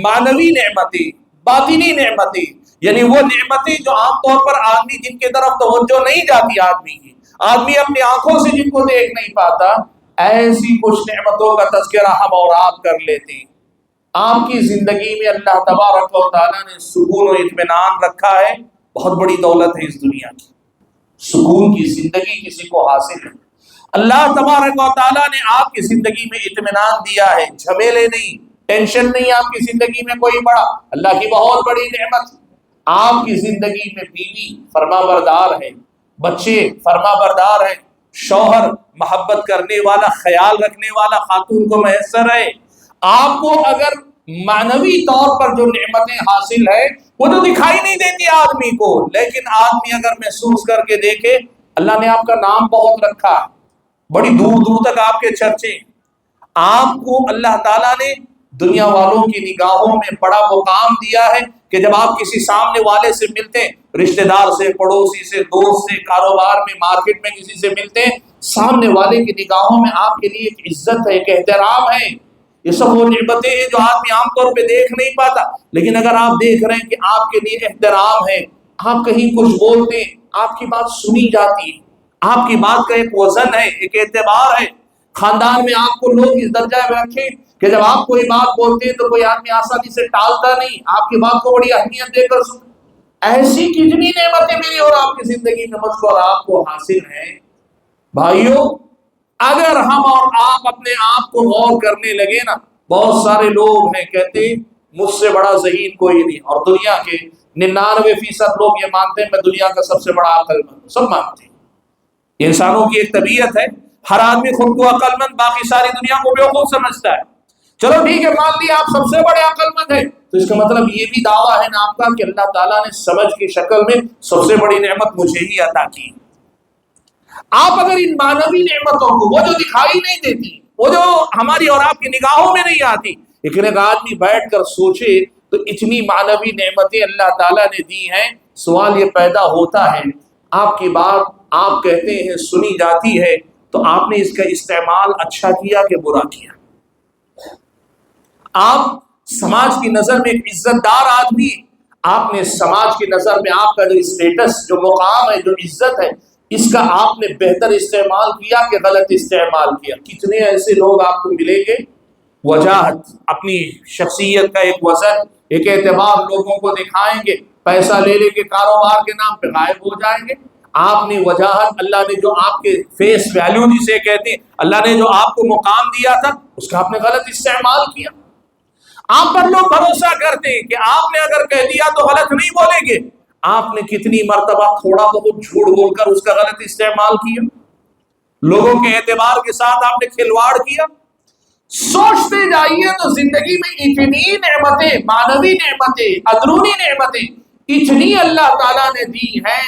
معنوی نعمتیں، باطنی نعمتیں، یعنی وہ نعمتیں جو عام طور پر آدمی جن کے طرف توجہ نہیں جاتی آدمی کی، آدمی اپنی آنکھوں سے جن کو دیکھ نہیں پاتا، ایسی کچھ نعمتوں کا تذکرہ ہم اور آپ کر لیتے ہیں۔ آپ کی زندگی میں اللہ تبارک و تعالیٰ نے سکون و اطمینان رکھا ہے، بہت بڑی دولت ہے اس دنیا کی۔ سکون کی زندگی کسی کو حاصل ہے، اللہ تبارک و تعالیٰ نے آپ کی زندگی میں اطمینان دیا ہے، جھمیلے نہیں، ٹینشن نہیں آپ کی زندگی میں کوئی بڑا، اللہ کی بہت بڑی نعمت۔ آپ کی زندگی میں بیوی فرما بردار ہے، بچے فرما بردار ہیں، شوہر محبت کرنے والا، خیال رکھنے والا خاتون کو میسر ہے۔ آپ کو اگر معنوی طور پر جو نعمتیں حاصل ہیں وہ تو دکھائی نہیں دیتی آدمی کو، لیکن آدمی اگر محسوس کر کے دیکھے، اللہ نے آپ کا نام بہت رکھا، بڑی دور دور تک آپ کے چرچے، آپ کو اللہ تعالیٰ نے دنیا والوں کی نگاہوں میں بڑا مقام دیا ہے کہ جب آپ کسی سامنے والے سے ملتے ہیں، رشتہ دار سے، پڑوسی سے، دوست سے، کاروبار میں، مارکیٹ میں کسی سے ملتے ہیں، سامنے والے کی نگاہوں میں آپ کے لیے ایک عزت ہے، ایک احترام ہے۔ یہ سب وہ نعمتیں ہیں جو آدمی عام طور پہ دیکھ نہیں پاتا، لیکن اگر آپ دیکھ رہے ہیں کہ آپ کے لیے احترام ہے، آپ کہیں کچھ بولتے ہیں، آپ کی بات سنی جاتی ہے، آپ کی بات کا ایک وزن ہے، ایک اعتبار ہے، خاندان میں آپ کو لوگ اس درجہ میں رکھیں کہ جب آپ کوئی بات بولتے ہیں تو کوئی آدمی آسانی سے ٹالتا نہیں، آپ کی بات کو بڑی اہمیت دے کر سن۔ ایسی کتنی نعمتیں میری اور آپ کی زندگی میں مجھ کو اور آپ کو حاصل ہیں۔ بھائیوں اگر ہم اور آپ اپنے آپ کو غور کرنے لگے نا، بہت سارے لوگ ہیں کہتے ہیں مجھ سے بڑا ذہین کوئی نہیں، اور دنیا کے 99% لوگ یہ مانتے ہیں میں دنیا کا سب سے بڑا عقل مند ہوں، سب مانتے ہیں۔ یہ انسانوں کی ایک طبیعت ہے، ہر آدمی خود کو عقل مند، باقی ساری دنیا کو بیوقوف سمجھتا ہے۔ چلو ٹھیک ہے، مان لیا آپ سب سے بڑے عقل مند ہیں، تو اس کا مطلب یہ بھی دعویٰ ہے نا آپ کا کہ اللہ تعالیٰ نے سمجھ کی شکل میں سب سے بڑی نعمت مجھے ہی عطا کی۔ آپ اگر ان معنوی نعمتوں کو، وہ جو دکھائی نہیں دیتی، وہ جو ہماری اور آپ کی نگاہوں میں نہیں آتی، لیکن ایک آدمی بیٹھ کر سوچے تو اتنی معنوی نعمتیں اللہ تعالیٰ نے دی ہیں، سوال یہ پیدا ہوتا ہے آپ کی بات آپ کہتے ہیں سنی جاتی ہے، تو آپ نے اس کا استعمال اچھا کیا کہ برا کیا؟ آپ سماج کی نظر میں ایک عزت دار آدمی، آپ نے سماج کی نظر میں آپ کا جو اسٹیٹس، جو مقام ہے، جو عزت ہے، اس کا آپ نے بہتر استعمال کیا کہ غلط استعمال کیا؟ کتنے ایسے لوگ آپ کو ملیں گے وجاہت، اپنی شخصیت کا ایک وزن، ایک اعتبار لوگوں کو دکھائیں گے، پیسہ لے لے کے کاروبار کے نام پہ غائب ہو جائیں گے۔ آپ نے وجاہت، اللہ نے جو آپ کے فیس ویلیو جسے کہتے ہیں، اللہ نے جو آپ کو مقام دیا تھا اس کا آپ نے غلط استعمال کیا۔ آپ پر لوگ بھروسہ کرتے ہیں کہ آپ نے اگر کہہ دیا تو غلط نہیں بولیں گے، آپ نے کتنی مرتبہ تھوڑا بہت جھوٹ بول کر اس کا غلط استعمال کیا، لوگوں کے اعتبار کے ساتھ آپ نے کھلواڑ کیا۔ سوچتے جائیے تو زندگی میں اتنی نعمتیں، معنوی نعمتیں، اندرونی نعمتیں اتنی اللہ تعالیٰ نے دی ہیں،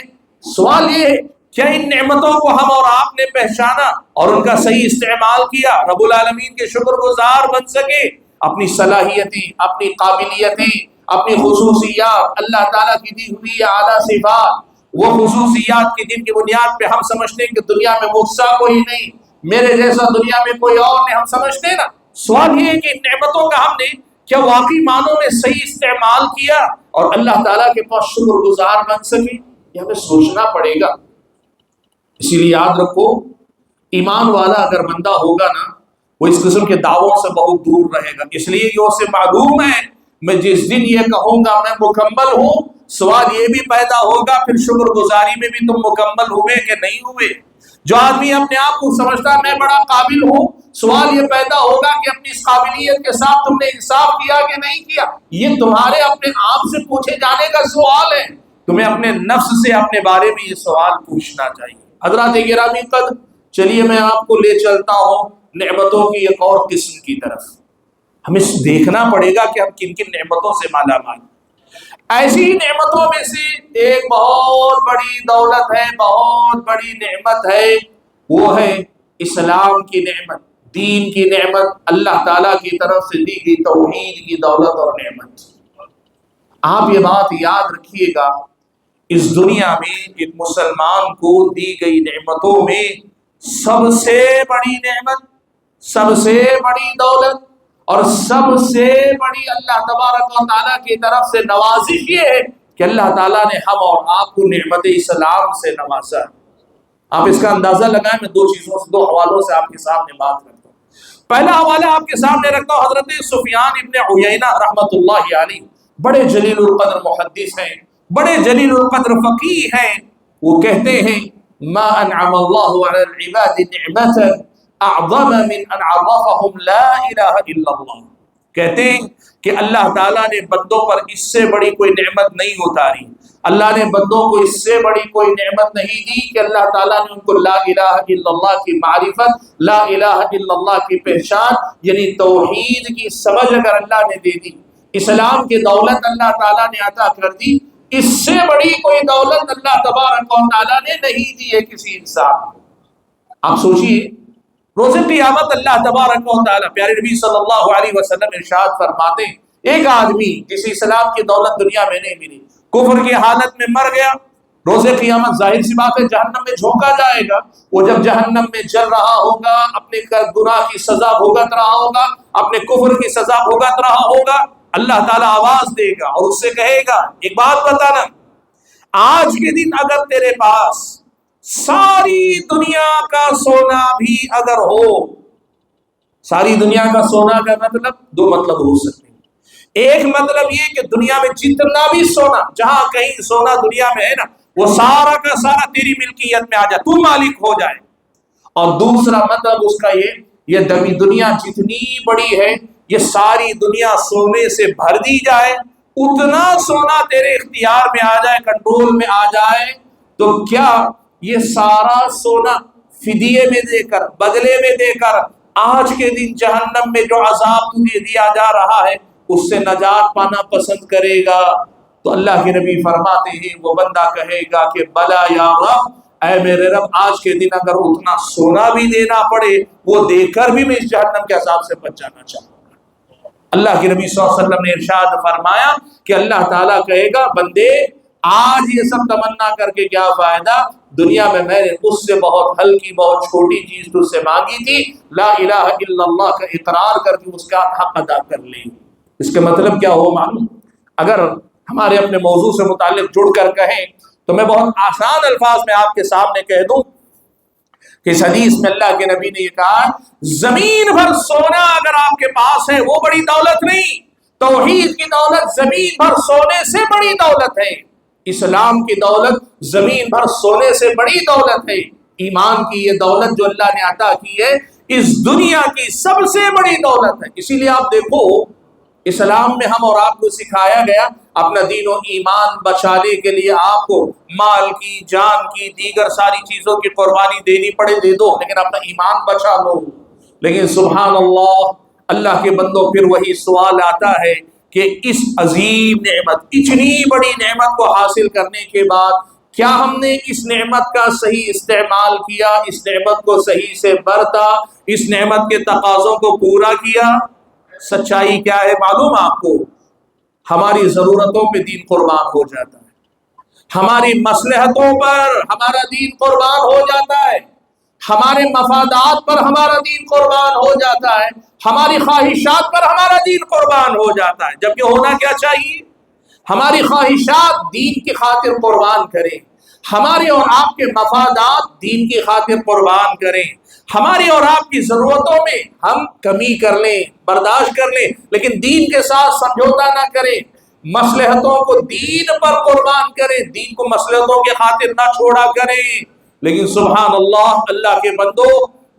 سوال یہ ہے کیا ان نعمتوں کو ہم اور آپ نے پہچانا اور ان کا صحیح استعمال کیا، رب العالمین کے شکر گزار بن سکے، اپنی صلاحیتیں، اپنی قابلیتیں، اپنی خصوصیات، اللہ تعالیٰ کی دی ہوئی اعلیٰ صفات، وہ خصوصیات کی جن کی بنیاد پہ ہم سمجھتے ہیں کہ دنیا میں مجھ سا کوئی نہیں، میرے جیسا دنیا میں کوئی اور نہیں، ہم سمجھتے ہیں نا۔ سوال یہ ہے کہ ان نعمتوں کا ہم نے کیا واقعی معنوں میں صحیح استعمال کیا اور اللہ تعالیٰ کے پاس شکر گزار بن سکے، یہ ہمیں سوچنا پڑے گا۔ اسی لیے یاد رکھو، ایمان والا اگر بندہ ہوگا نا، وہ اس قسم کے دعووں سے بہت دور رہے گا، اس لیے کہ اسے معلوم ہے میں جس دن یہ کہوں گا میں مکمل ہوں، سوال یہ بھی پیدا ہوگا پھر شکر گزاری میں بھی تم مکمل ہوئے کہ نہیں ہوئے۔ جو آدمی اپنے آپ کو سمجھتا ہے میں بڑا قابل ہوں، سوال یہ پیدا ہوگا کہ اپنی اس قابلیت کے ساتھ تم نے انصاف کیا کہ نہیں کیا۔ یہ تمہارے اپنے آپ سے پوچھے جانے کا سوال ہے، تمہیں اپنے نفس سے اپنے بارے میں یہ سوال پوچھنا چاہیے۔ حضرات گرامی قدر، چلیے میں آپ کو لے چلتا ہوں نعمتوں کی ایک اور قسم کی طرف۔ ہمیں دیکھنا پڑے گا کہ ہم کن کن نعمتوں سے مالا مال۔ ایسی نعمتوں میں سے ایک بہت بڑی دولت ہے، بہت بڑی نعمت ہے، وہ ہے اسلام کی نعمت، دین کی نعمت، اللہ تعالیٰ کی طرف سے دی گئی توحید کی دولت اور نعمت۔ آپ یہ بات یاد رکھیے گا، اس دنیا میں ایک مسلمان کو دی گئی نعمتوں میں سب سے بڑی نعمت، سب سے بڑی دولت اور سب سے بڑی اللہ تبارک و تعالیٰ کی طرف سے نوازش یہ ہے کہ اللہ تعالیٰ نے ہم اور آپ کو نعمت اسلام سے نوازا۔ آپ اس کا اندازہ لگائیں، میں دو حوالوں سے آپ کے سامنے بات کرتا ہوں۔ پہلا حوالہ آپ کے سامنے رکھتا ہوں، حضرت سفیان ابن عیینہ رحمۃ اللہ علیہ، بڑے جلیل القدر محدث ہیں، بڑے جلیل القدر فقیہ ہیں۔ وہ کہتے ہیں ما انعم اللہ علی العباد نعمت اعظم من ان عرفهم لا الہ الا اللہ۔ کہتے ہیں کہ اللہ تعالیٰ نے بندوں پر اس سے بڑی کوئی نعمت نہیں اتاری، اللہ نے بندوں کو اس سے بڑی کوئی نعمت نہیں دی کہ اللہ تعالیٰ نے ان کو لا الہ الا اللہ کی معرفت، لا الہ الا اللہ کی پہچان، یعنی توحید کی سمجھ اگر اللہ نے دے دی، اسلام کی دولت اللہ تعالیٰ نے عطا کر دی، اس سے بڑی کوئی دولت اللہ تبارک و تعالیٰ نے نہیں دی ہے کسی انسان کو۔ آپ سوچئے روز قیامت اللہ تبارک و تعالیٰ، پیارے نبی صلی اللہ علیہ وسلم ارشاد فرماتے ہیں، ایک آدمی جسے اسلام کی دولت دنیا میں نہیں ملی، کفر کی حالت میں مر گیا، روز قیامت ظاہر سی بات ہے جہنم میں جھونکا جائے گا۔ وہ جب جہنم میں جل رہا ہوگا، اپنے گناہ کی سزا بھگت رہا ہوگا، اپنے کفر کی سزا بھگت رہا ہوگا، اللہ تعالیٰ آواز دے گا اور اس سے کہے گا ایک بات بتانا، آج کے دن اگر تیرے پاس ساری دنیا کا سونا بھی اگر ہو، ساری دنیا کا سونا کا مطلب دو مطلب ہو سکتے ہیں۔ ایک مطلب یہ کہ دنیا میں جتنا بھی سونا، جہاں کہیں سونا دنیا میں ہے نا، وہ سارا کا سارا تیری ملکیت میں آ جائے، تو مالک ہو جائے۔ اور دوسرا مطلب اس کا یہ دنیا جتنی بڑی ہے، یہ ساری دنیا سونے سے بھر دی جائے، اتنا سونا تیرے اختیار میں آ جائے، کنٹرول میں آ جائے، تو کیا یہ سارا سونا فدیے میں دے کر، بدلے میں دے کر، آج کے دن جہنم میں جو عذاب تجھے دیا جا رہا ہے اس سے نجات پانا پسند کرے گا؟ تو اللہ کے نبی فرماتے ہیں وہ بندہ کہے گا کہ بلا یا رب، اے میرے رب، آج کے دن اگر اتنا سونا بھی دینا پڑے وہ دے کر بھی میں اس جہنم کے عذاب سے بچ جانا چاہوں گا۔ اللہ کے نبی صلی اللہ علیہ وسلم نے ارشاد فرمایا کہ اللہ تعالیٰ کہے گا بندے آج یہ سب تمنا کر کے کیا فائدہ، دنیا میں نے اس سے بہت ہلکی، بہت چھوٹی چیز تجھ سے مانگی تھی، لا الہ الا اللہ کا اقرار کر کے اس کا حق ادا کر لیں۔ اس کے مطلب کیا ہو معلوم؟ اگر ہمارے اپنے موضوع سے متعلق جڑ کر کہیں تو میں بہت آسان الفاظ میں آپ کے سامنے کہہ دوں کہ اس حدیث میں اللہ کے نبی نے یہ کہا، زمین بھر سونا اگر آپ کے پاس پاس ہے وہ بڑی دولت نہیں، توحید کی دولت زمین بھر سونے سے بڑی دولت ہے، اسلام کی دولت زمین بھر سونے سے بڑی دولت ہے، ایمان کی یہ دولت جو اللہ نے عطا کی ہے اس دنیا کی سب سے بڑی دولت ہے۔ اسی لیے آپ دیکھو اسلام میں ہم اور آپ کو سکھایا گیا اپنا دین و ایمان بچانے کے لیے آپ کو مال کی، جان کی، دیگر ساری چیزوں کی قربانی دینی پڑے دے دو، لیکن اپنا ایمان بچا لو۔ لیکن سبحان اللہ، اللہ کے بندوں پھر وہی سوال آتا ہے کہ اس عظیم نعمت، اتنی بڑی نعمت کو حاصل کرنے کے بعد کیا ہم نے اس نعمت کا صحیح استعمال کیا، اس نعمت کو صحیح سے برتا، اس نعمت کے تقاضوں کو پورا کیا؟ سچائی کیا ہے معلوم آپ کو؟ ہماری ضرورتوں پہ دین قربان ہو جاتا ہے، ہماری مصلحتوں پر ہمارا دین قربان ہو جاتا ہے، ہمارے مفادات پر ہمارا دین قربان ہو جاتا ہے، ہماری خواہشات پر ہمارا دین قربان ہو جاتا ہے، جبکہ ہونا کیا چاہیے؟ ہماری خواہشات دین کی خاطر قربان کریں، ہمارے اور آپ کے مفادات دین کی خاطر قربان کریں، ہماری اور آپ کی ضرورتوں میں ہم کمی کر لیں، برداشت کر لیں، لیکن دین کے ساتھ سمجھوتا نہ کریں، مصلحتوں کو دین پر قربان کریں، دین کو مصلحتوں کے خاطر نہ چھوڑا کریں۔ لیکن سبحان اللہ، اللہ کے بندو،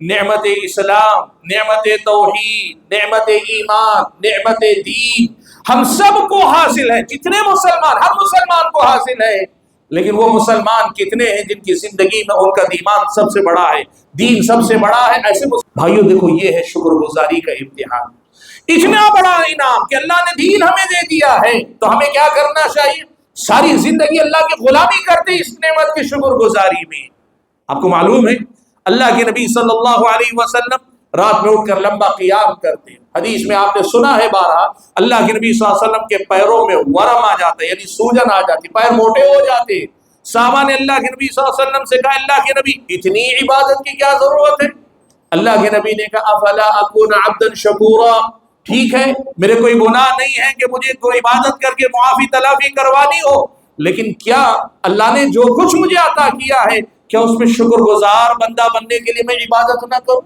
نعمت اسلام، نعمت توحید، نعمت ایمان، نعمت دین ہم سب کو حاصل ہے، جتنے مسلمان، ہر مسلمان کو حاصل ہے، لیکن وہ مسلمان کتنے ہیں جن کی زندگی میں ان کا ایمان سب سے بڑا ہے، دین سب سے بڑا ہے؟ ایسے بھائیوں دیکھو، یہ ہے شکر گزاری کا امتحان، اتنا بڑا انعام کہ اللہ نے دین ہمیں دے دیا ہے، تو ہمیں کیا کرنا چاہیے؟ ساری زندگی اللہ کی غلامی کرتے اس نعمت کی شکر گزاری میں۔ آپ کو معلوم ہے اللہ کے نبی صلی اللہ علیہ وسلم رات میں اٹھ کر لمبا قیام کرتے ہیں، حدیث میں آپ نے سنا ہے بارہا، اللہ کے نبی صلی اللہ علیہ وسلم کے پیروں میں ورم آ جاتا ہے، یعنی سوجن آ جاتی، پیر موٹے ہو جاتے۔ صحابہ نے اللہ کے نبی صلی اللہ علیہ وسلم سے کہا، اللہ کے نبی اتنی عبادت کی کیا ضرورت ہے؟ اللہ کے نبی نے کہا، افلا اکون عبدا شکورا، ٹھیک ہے میرے کوئی گناہ نہیں ہے کہ مجھے کوئی عبادت کر کے معافی تلافی کروانی ہو، لیکن کیا اللہ نے جو کچھ مجھے عطا کیا ہے کیا اس میں شکر گزار بندہ بننے کے لیے میں عبادت نہ کروں؟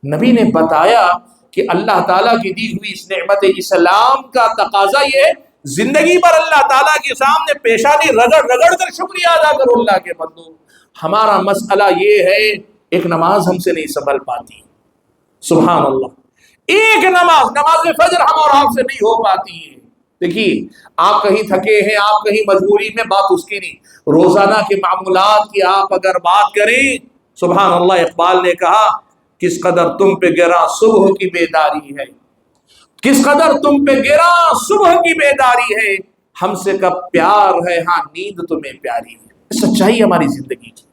نبی نے بتایا کہ اللہ تعالیٰ کی دی ہوئی اس نعمت اسلام کا تقاضا یہ ہے، زندگی پر اللہ تعالیٰ کے سامنے پیشانی رگڑ رگڑ کر شکریہ ادا کرو۔ اللہ کے بندو، ہمارا مسئلہ یہ ہے ایک نماز ہم سے نہیں سنبھل پاتی، سبحان اللہ، ایک نماز فجر ہم اور آپ سے نہیں ہو پاتی ہے۔ دیکھیے آپ کہیں تھکے ہیں، آپ کہیں مجبوری میں، بات اس کی نہیں، روزانہ کے معمولات کی آپ اگر بات کریں، سبحان اللہ، اقبال نے کہا کس قدر تم پہ گراں صبح کی بیداری ہے، کس قدر تم پہ گراں صبح کی بیداری ہے، ہم سے کب پیار ہے ہاں نیند تمہیں پیاری ہے۔ سچائی ہماری زندگی کی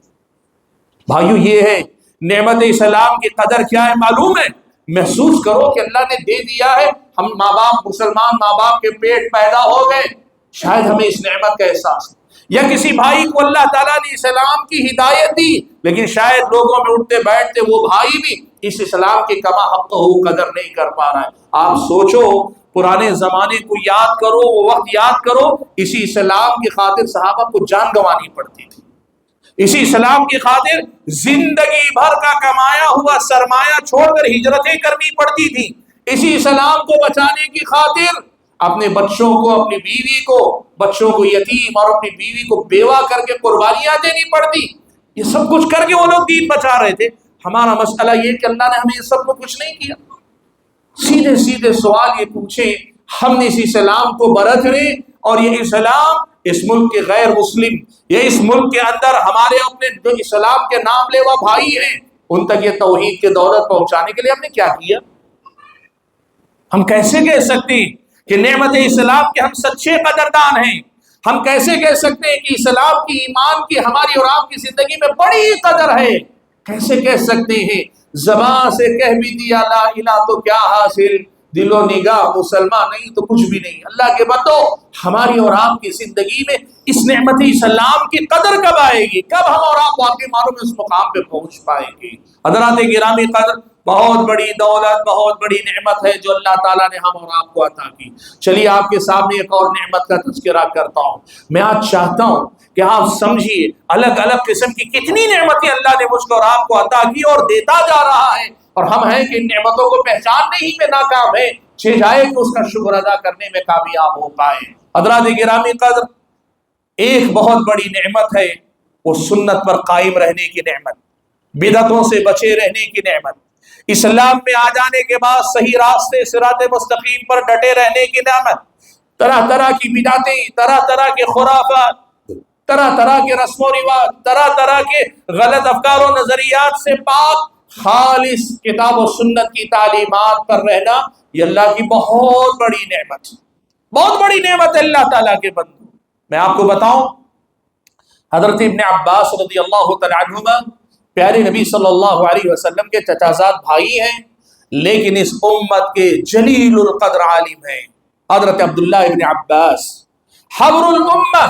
بھائیو، یہ ہے نعمت اسلام کی قدر کیا ہے معلوم ہے؟ محسوس کرو کہ اللہ نے دے دیا ہے، ہم ماں باپ، مسلمان ماں باپ کے پیٹ پیدا ہو گئے، شاید ہمیں اس نعمت کا احساس نہیں، یا کسی بھائی کو اللہ تعالیٰ نے اسلام کی ہدایت دی، لیکن شاید لوگوں میں اٹھتے بیٹھتے وہ بھائی بھی اس اسلام کی کما حق قدر نہیں کر پا رہا ہے۔ آپ سوچو، پرانے زمانے کو یاد کرو، وہ وقت یاد کرو، اسی اسلام کی خاطر صحابہ کو جان گنوانی پڑتی تھی، اسی اسلام کی خاطر زندگی بھر کا کمایا ہوا سرمایہ چھوڑ کر ہجرتیں کرنی پڑتی تھی، اسی اسلام کو بچانے کی خاطر اپنے بچوں کو، اپنی بیوی کو، بچوں کو یتیم اور اپنی بیوی کو بیوہ کر کے قربانیاں دینی پڑتی، یہ سب کچھ کر کے وہ لوگ دین بچا رہے تھے۔ ہمارا مسئلہ یہ کہ اللہ نے ہمیں یہ سب کچھ نہیں کیا۔ سیدھے سیدھے سوال یہ پوچھیں، ہم نے اس اسلام کو برت لیں، اور یہ اسلام اس ملک کے غیر مسلم یا اس ملک کے اندر ہمارے اپنے جو اسلام کے نام لیوا بھائی ہیں ان تک یہ توحید کی دولت پہنچانے کے لیے ہم نے کیا کیا؟ ہم کیسے کہہ سکتے ہیں کہ نعمت اسلام کے ہم سچے قدردان ہیں؟ ہم کیسے کہہ سکتے ہیں کہ اسلام کی، ایمان کی ہماری اور آپ کی زندگی میں بڑی قدر ہے؟ کیسے کہہ سکتے ہیں؟ زبان سے کہہ بھی دیا لا الہ تو کیا حاصل، دل و نگاہ مسلمان نہیں تو کچھ بھی نہیں۔ اللہ کے بندو، ہماری اور آپ کی زندگی میں اس نعمت اسلام کی قدر کب آئے گی؟ کب ہم اور آپ واقعی معلوم اس مقام پہ پہنچ پائیں گے؟ حضرات گرامی قدر، بہت بڑی دولت، بہت بڑی نعمت ہے جو اللہ تعالیٰ نے ہم اور آپ کو عطا کی۔ چلیے آپ کے سامنے ایک اور نعمت کا تذکرہ کرتا ہوں۔ میں آج چاہتا ہوں کہ آپ سمجھیے الگ الگ قسم کی کتنی نعمتیں اللہ نے مجھ کو اور آپ کو عطا کی اور دیتا جا رہا ہے، اور ہم ہیں کہ ان نعمتوں کو پہچاننے ہی میں ناکام ہیں۔ جائے کہ اس کا شکر ادا کرنے میں کامیاب ہو پائے۔ حضرات گرامی قدر، ایک بہت بڑی نعمت ہے وہ سنت پر قائم رہنے کی نعمت، بدعتوں سے بچے رہنے کی نعمت، اسلام میں آ جانے کے بعد صحیح راستے صراط مستقیم پر ڈٹے رہنے کی نعمت، طرح طرح کی بدعتیں، طرح طرح کے خرافات، طرح طرح کے رسم و رواج، طرح طرح کے غلط افکار و نظریات سے پاک خالص کتاب و سنت کی تعلیمات پر رہنا، یہ اللہ کی بہت بڑی نعمت، بہت بڑی نعمت ہے اللہ تعالیٰ کے بندو۔ میں آپ کو بتاؤں، حضرت ابن عباس رضی اللہ تعالیٰ عنہما پیارے نبی صلی اللہ علیہ وسلم کے چچازاد بھائی ہیں، لیکن اس امت کے جلیل القدر عالم ہیں۔ حضرت عبداللہ ابن عباس حبر الامہ،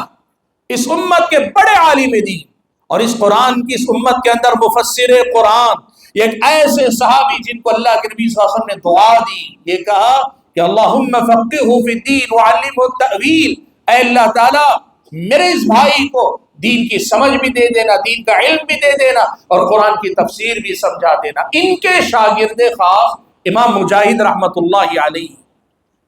اس امت کے بڑے عالم دین، اور اس قرآن کی اس امت کے اندر مفسر قرآن، یہ ایک ایسے صحابی جن کو اللہ کے نبی صلی اللہ علیہ وسلم نے دعا دی، یہ کہا کہ اللہم فقہہ فی الدین وعلمہ التأویل، اے اللہ تعالیٰ میرے اس بھائی کو دین کی سمجھ بھی دے دینا، دین کا علم بھی دے دینا، اور قرآن کی تفسیر بھی سمجھا دینا۔ ان کے شاگرد خاص امام مجاہد رحمت اللہ علیہ،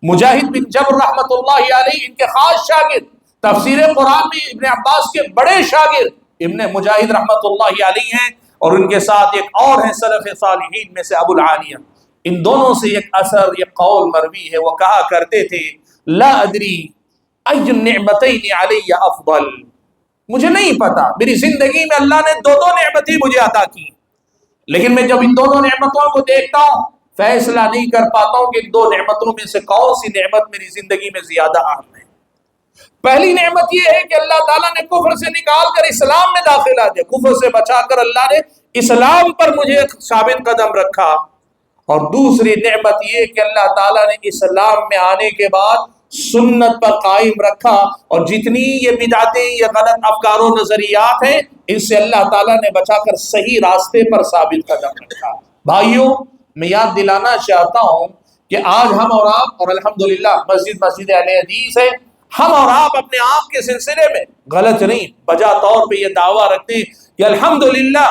مجاہد بن جبر رحمت اللہ علیہ ان کے خاص شاگرد، تفسیر قرآن میں ابن عباس کے بڑے شاگرد ابن مجاہد رحمت اللہ علیہ ہیں، اور ان کے ساتھ ایک اور ہیں سلف صالحین میں سے ابو العالیہ۔ ان دونوں سے ایک اثر، ایک قول مروی ہے، وہ کہا کرتے تھے لا ادری ای النعمتین علی افضل، مجھے نہیں پتا، میری زندگی میں اللہ نے دو نعمتیں مجھے عطا کی، لیکن میں جب ان دونوں نعمتوں کو دیکھتا ہوں فیصلہ نہیں کر پاتا ہوں کہ ان دو نعمتوں میں سے کون سی نعمت میری زندگی میں زیادہ اہم ہے۔ پہلی نعمت یہ ہے کہ اللہ تعالیٰ نے کفر سے نکال کر اسلام میں داخلہ دیا، کفر سے بچا کر اللہ نے اسلام پر مجھے ثابت قدم رکھا، اور دوسری نعمت یہ کہ اللہ تعالیٰ نے اسلام میں آنے کے بعد سنت پر قائم رکھا، اور جتنی یہ بدعتیں، یہ غلط افکار و نظریات ہیں، ان سے اللہ تعالیٰ نے بچا کر صحیح راستے پر ثابت قدم رکھا۔ بھائیوں، میں یاد دلانا چاہتا ہوں کہ آج ہم اور آپ، اور الحمدللہ مسجد اہل حدیث ہے، ہم اور آپ اپنے آپ کے سلسلے میں غلط نہیں، بجا طور پہ یہ دعویٰ رکھتے ہیں کہ الحمدللہ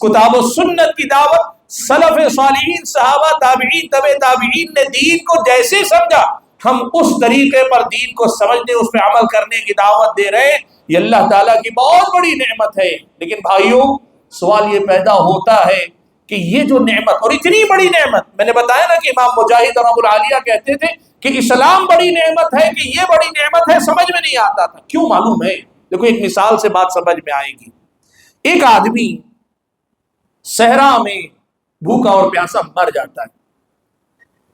کتاب و سنت کی دعوت، سلف صالحین، صحابہ، تابعین، تبع تابعین نے دین کو جیسے سمجھا، ہم اس طریقے پر دین کو سمجھنے، اس پہ عمل کرنے کی دعوت دے رہے ہیں، یہ اللہ تعالیٰ کی بہت بڑی نعمت ہے۔ لیکن بھائیوں، سوال یہ پیدا ہوتا ہے کہ یہ جو نعمت، اور اتنی بڑی نعمت، میں نے بتایا نا کہ امام مجاہد اور ابو العالیہ کہتے تھے کہ اسلام بڑی نعمت ہے، کہ یہ بڑی نعمت ہے، سمجھ میں نہیں آتا تھا۔ کیوں معلوم ہے؟ دیکھو ایک مثال سے بات سمجھ میں آئے گی۔ ایک آدمی صحرا میں بھوکا اور پیاسا مر جاتا ہے،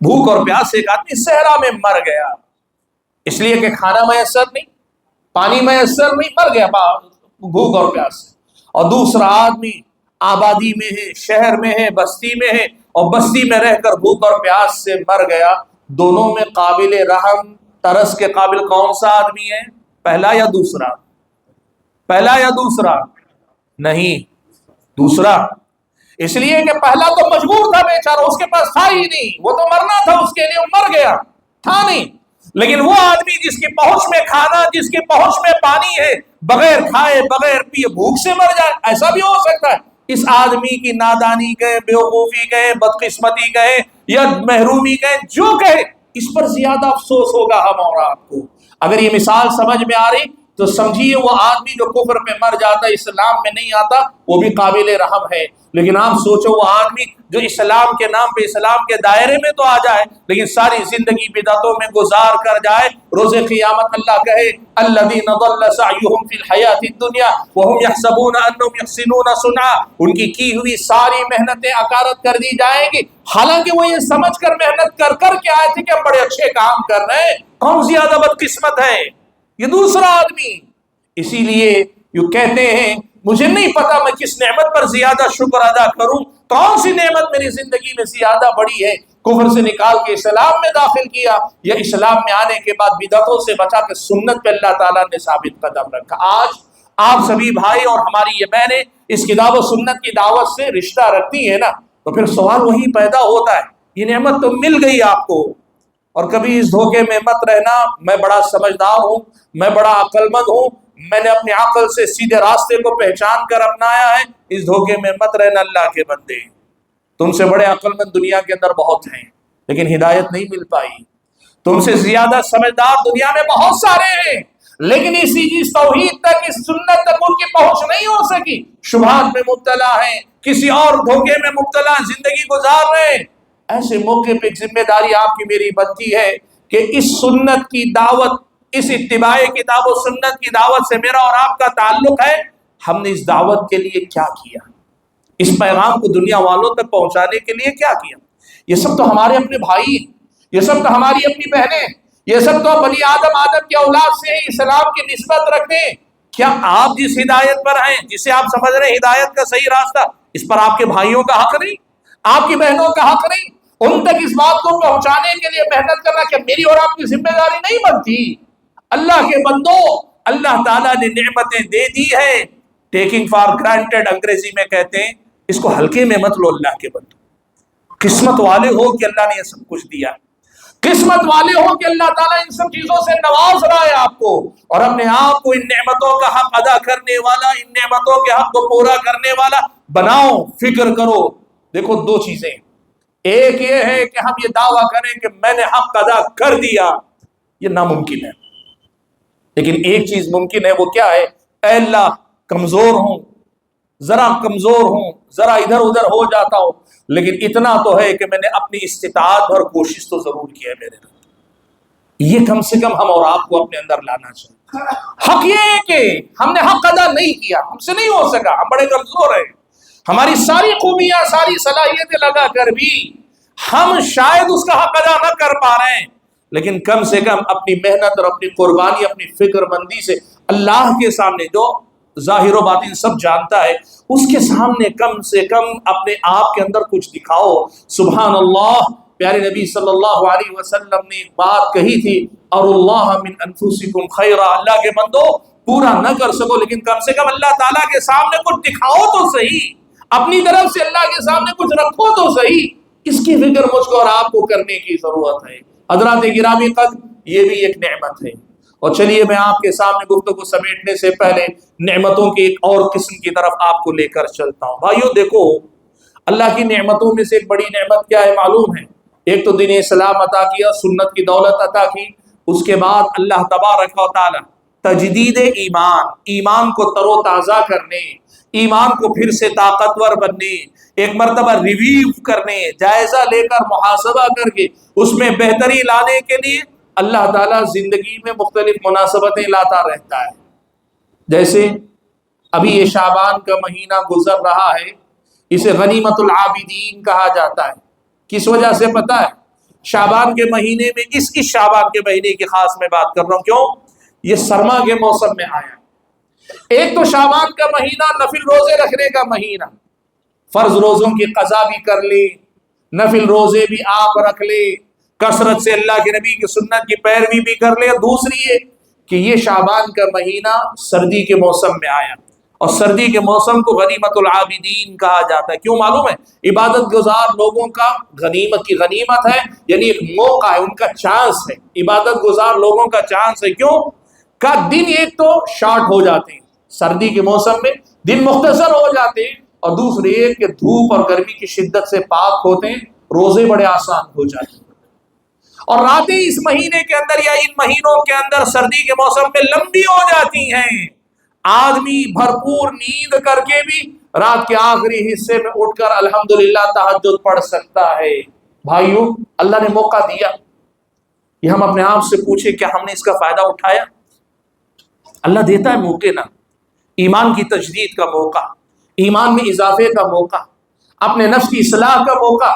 بھوک اور پیاس سے ایک آدمی صحرا میں مر گیا، اس لیے کہ کھانا میسر نہیں، پانی میسر نہیں، مر گیا بھوک اور پیاس سے۔ اور دوسرا آدمی آبادی میں ہے، شہر میں ہے، بستی میں ہے، اور بستی میں رہ کر بھوک اور پیاس سے مر گیا۔ دونوں میں قابل رحم، ترس کے قابل کون سا آدمی ہے؟ پہلا یا دوسرا؟ پہلا یا دوسرا؟ نہیں، دوسرا۔ اس لیے کہ پہلا تو مجبور تھا بیچارہ، اس کے پاس تھا ہی نہیں، وہ تو مرنا تھا، اس کے لیے مر گیا، تھا نہیں۔ لیکن وہ آدمی جس کی پہنچ میں کھانا، جس کی پہنچ میں پانی ہے، بغیر کھائے بغیر پیے بھوک سے مر جائے، ایسا بھی ہو سکتا ہے۔ اس آدمی کی نادانی کہے، بیوقوفی کہے، بدقسمتی کہے، یا محرومی کہے، جو کہے، اس پر زیادہ افسوس ہوگا ہم اور آپ کو۔ اگر یہ مثال سمجھ میں آ رہی تو سمجھیے وہ آدمی جو کفر میں مر جاتا، اسلام میں نہیں آتا، وہ بھی قابل رحم ہے۔ لیکن آپ سوچو وہ آدمی جو اسلام کے نام پہ اسلام کے دائرے میں تو آ جائے، لیکن ساری زندگی بدعتوں میں گزار کر جائے، روز قیامت اللہ کہے الذین ضل سعیہم فی الحیاۃ الدنیا وہم یحسبون انہم یحسنون صنعا، ان کی ہوئی ساری محنتیں اکارت کر دی جائیں گی، حالانکہ وہ یہ سمجھ کر محنت کر کر کے آئے تھے کہ ہم بڑے اچھے کام کر رہے ہیں۔ کون زیادہ بدقسمت ہے؟ یہ دوسرا آدمی۔ اسی لیے یہ کہتے ہیں مجھے نہیں پتا میں کس نعمت پر زیادہ شکر ادا کروں، کون سی نعمت میری زندگی میں زیادہ بڑی ہے، کفر سے نکال کے اسلام میں داخل کیا، یا اسلام میں آنے کے بعد بدعتوں سے بچا کے سنت پہ اللہ تعالیٰ نے ثابت قدم رکھا۔ آج آپ سبھی بھائی اور ہماری یہ بہنیں اس کتاب و سنت کی دعوت سے رشتہ رکھتی ہیں نا، تو پھر سوال وہی پیدا ہوتا ہے، یہ نعمت تو مل گئی آپ کو، اور کبھی اس دھوکے میں مت رہنا میں بڑا سمجھدار ہوں، میں بڑا عقل مند ہوں، میں نے اپنی عقل سے سیدھے راستے کو پہچان کر اپنایا ہے، اس دھوکے میں مت رہنا اللہ کے بندے، تم سے بڑے عقل مند دنیا کے اندر بہت ہیں، لیکن ہدایت نہیں مل پائی. تم سے زیادہ سمجھدار دنیا میں بہت سارے ہیں، لیکن اس توحید تک، اس سنت تک ان کی پہنچ نہیں ہو سکی. شبہات میں مبتلا ہیں، کسی اور دھوکے میں مبتلا زندگی گزار رہے ہیں. ایسے موقع پہ ایک ذمہ داری آپ کی میری بنتی ہے کہ اس سنت کی دعوت، اس اتباع کتاب و سنت کی دعوت سے میرا اور آپ کا تعلق ہے. ہم نے اس دعوت کے لیے کیا کیا؟ اس پیغام کو دنیا والوں تک پہنچانے کے لیے کیا کیا؟ یہ سب تو ہمارے اپنے بھائی ہیں، یہ سب تو ہماری اپنی بہنیں، یہ سب تو بنی آدم کی اولاد سے اسلام کی نسبت رکھتے ہیں. کیا آپ جس ہدایت پر ہیں، جسے آپ سمجھ رہے ہیں ہدایت کا صحیح راستہ، اس پر آپ کے بھائیوں کا حق نہیں، آپ کی بہنوں کا حق نہیں؟ ان تک اس بات کو پہنچانے کے لیے محنت کرنا کیا میری اور آپ کی ذمہ داری نہیں بنتی؟ اللہ کے بندو، اللہ تعالیٰ نے نعمتیں دے دی ہے، ٹیکنگ فار گرانٹیڈ انگریزی میں کہتے ہیں، اس کو ہلکے میں مت لو. اللہ کے بندو، قسمت والے ہو کہ اللہ نے یہ سب کچھ دیا، قسمت والے ہو کہ اللہ تعالیٰ ان سب چیزوں سے نواز رہا ہے آپ کو، اور اپنے آپ کو ان نعمتوں کا حق ادا کرنے والا، ان نعمتوں کے حق کو پورا کرنے والا بناؤ. فکر کرو. دیکھو دو چیزیں، ایک یہ ہے کہ ہم یہ دعویٰ کریں کہ میں نے حق ادا کر دیا، یہ ناممکن ہے. لیکن ایک چیز ممکن ہے، وہ کیا ہے؟ اے اللہ کمزور ہوں، ذرا کمزور ہوں، ذرا ادھر ادھر ہو جاتا ہوں، لیکن اتنا تو ہے کہ میں نے اپنی استطاعت اور کوشش تو ضرور کی ہے میرے رب. یہ کم سے کم ہم اور آپ کو اپنے اندر لانا چاہیے. حق یہ ہے کہ ہم نے حق ادا نہیں کیا، ہم سے نہیں ہو سکا، ہم بڑے کمزور ہیں، ہماری ساری خوبیاں، ساری صلاحیتیں لگا کر بھی ہم شاید اس کا حق ادا نہ کر پا رہے ہیں. لیکن کم سے کم اپنی محنت اور اپنی قربانی، اپنی فکر مندی سے اللہ کے سامنے، جو ظاہر و باطن سب جانتا ہے، اس کے سامنے کم سے کم اپنے آپ کے اندر کچھ دکھاؤ. سبحان اللہ، پیارے نبی صلی اللہ علیہ وسلم نے ایک بات کہی تھی، اور اللہ من انفسکم خیرا، اللہ کے بندو پورا نہ کر سکو لیکن کم سے کم اللہ تعالیٰ کے سامنے کچھ دکھاؤ تو صحیح، اپنی طرف سے اللہ کے سامنے کچھ رکھو تو صحیح. اس کی فکر مجھ کو اور آپ کو کرنے کی ضرورت ہے. حضرات گرامی قدر، یہ بھی ایک نعمت ہے. اور چلیے میں آپ کے سامنے گفتگو سمیٹنے سے پہلے نعمتوں کی ایک اور قسم کی طرف آپ کو لے کر چلتا ہوں. بھائیو دیکھو، اللہ کی نعمتوں میں سے ایک بڑی نعمت کیا ہے معلوم ہے؟ ایک تو دین اسلام عطا کیا، سنت کی دولت عطا کی. اس کے بعد اللہ تبارک و تعالی تجدید ایمان کو تر و تازہ کرنے، ایمان کو پھر سے طاقتور بننے، ایک مرتبہ ریویو کرنے، جائزہ لے کر محاسبہ کر کے اس میں بہتری لانے کے لیے اللہ تعالیٰ زندگی میں مختلف مناسبتیں لاتا رہتا ہے. جیسے ابھی یہ شعبان کا مہینہ گزر رہا ہے، اسے غنیمت العابدین کہا جاتا ہے. کس وجہ سے پتہ ہے؟ شعبان کے مہینے میں، اس شعبان کے مہینے کی خاص میں بات کر رہا ہوں، کیوں؟ یہ سرما کے موسم میں آیا. ایک تو شعبان کا مہینہ نفل روزے رکھنے کا مہینہ، فرض روزوں کی قضا بھی کر لی، نفل روزے بھی آپ رکھ لے، کثرت سے اللہ کے نبی کی سنت کی پیروی بھی کر لے. دوسری یہ کہ یہ شعبان کا مہینہ سردی کے موسم میں آیا، اور سردی کے موسم کو غنیمت العابدین کہا جاتا ہے. کیوں معلوم ہے؟ عبادت گزار لوگوں کا غنیمت کی غنیمت ہے، یعنی ایک موقع ہے، ان کا چانس ہے، عبادت گزار لوگوں کا چانس ہے. کیوں؟ کا دن ایک تو شارٹ ہو جاتے ہیں، سردی کے موسم میں دن مختصر ہو جاتے ہیں، اور دوسرے یہ کہ دھوپ اور گرمی کی شدت سے پاک ہوتے ہیں، روزے بڑے آسان ہو جاتے ہیں. اور راتیں اس مہینے کے اندر یا ان مہینوں کے اندر سردی کے موسم میں لمبی ہو جاتی ہیں. آدمی بھرپور نیند کر کے بھی رات کے آخری حصے میں اٹھ کر الحمدللہ تہجد پڑھ سکتا ہے. بھائیو، اللہ نے موقع دیا، یہ ہم اپنے آپ سے پوچھیں کیا ہم نے اس کا فائدہ اٹھایا؟ اللہ دیتا ہے موقع نا، ایمان کی تجدید کا موقع، ایمان میں اضافے کا موقع، اپنے نفس کی اصلاح کا موقع،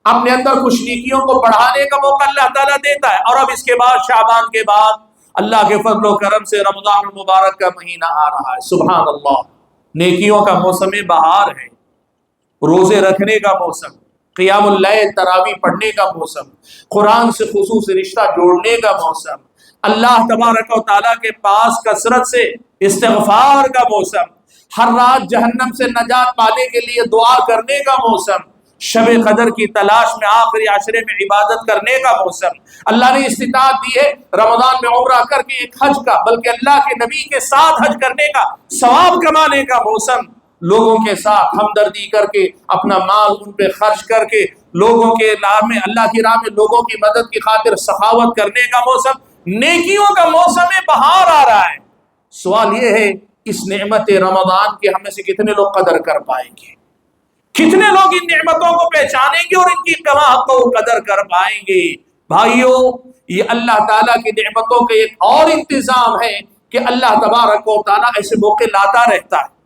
اپنے اندر کچھ نیکیوں کو بڑھانے کا موقع اللہ تعالیٰ دیتا ہے. اور اب اس کے بعد شعبان کے بعد اللہ کے فضل و کرم سے رمضان المبارک کا مہینہ آ رہا ہے. سبحان اللہ، نیکیوں کا موسم بہار ہے، روزے رکھنے کا موسم، قیام اللیل تراویح پڑھنے کا موسم، قرآن سے خصوصی رشتہ جوڑنے کا موسم، اللہ تبارک و تعالیٰ کے پاس کثرت سے استغفار کا موسم، ہر رات جہنم سے نجات پانے کے لیے دعا کرنے کا موسم، شب قدر کی تلاش میں آخری عشرے میں عبادت کرنے کا موسم. اللہ نے استطاعت دی ہے رمضان میں عمرہ کر کے ایک حج کا، بلکہ اللہ کے نبی کے ساتھ حج کرنے کا ثواب کمانے کا موسم، لوگوں کے ساتھ ہمدردی کر کے اپنا مال ان پہ خرچ کر کے لوگوں کے راہ میں اللہ کی راہ میں لوگوں کی مدد کی خاطر سخاوت کرنے کا موسم، نیکیوں کا موسم بہار آ رہا ہے۔ سوال یہ ہے اس نعمت رمضان کے ہم میں سے کتنے لوگ قدر کر پائیں گے؟ کتنے لوگ ان نعمتوں کو پہچانیں گے اور ان کی کو قدر کر پائیں گے؟ بھائیو، یہ اللہ تعالیٰ کی نعمتوں کا ایک اور انتظام ہے کہ اللہ تبارک و تعالیٰ ایسے موقع لاتا رہتا ہے،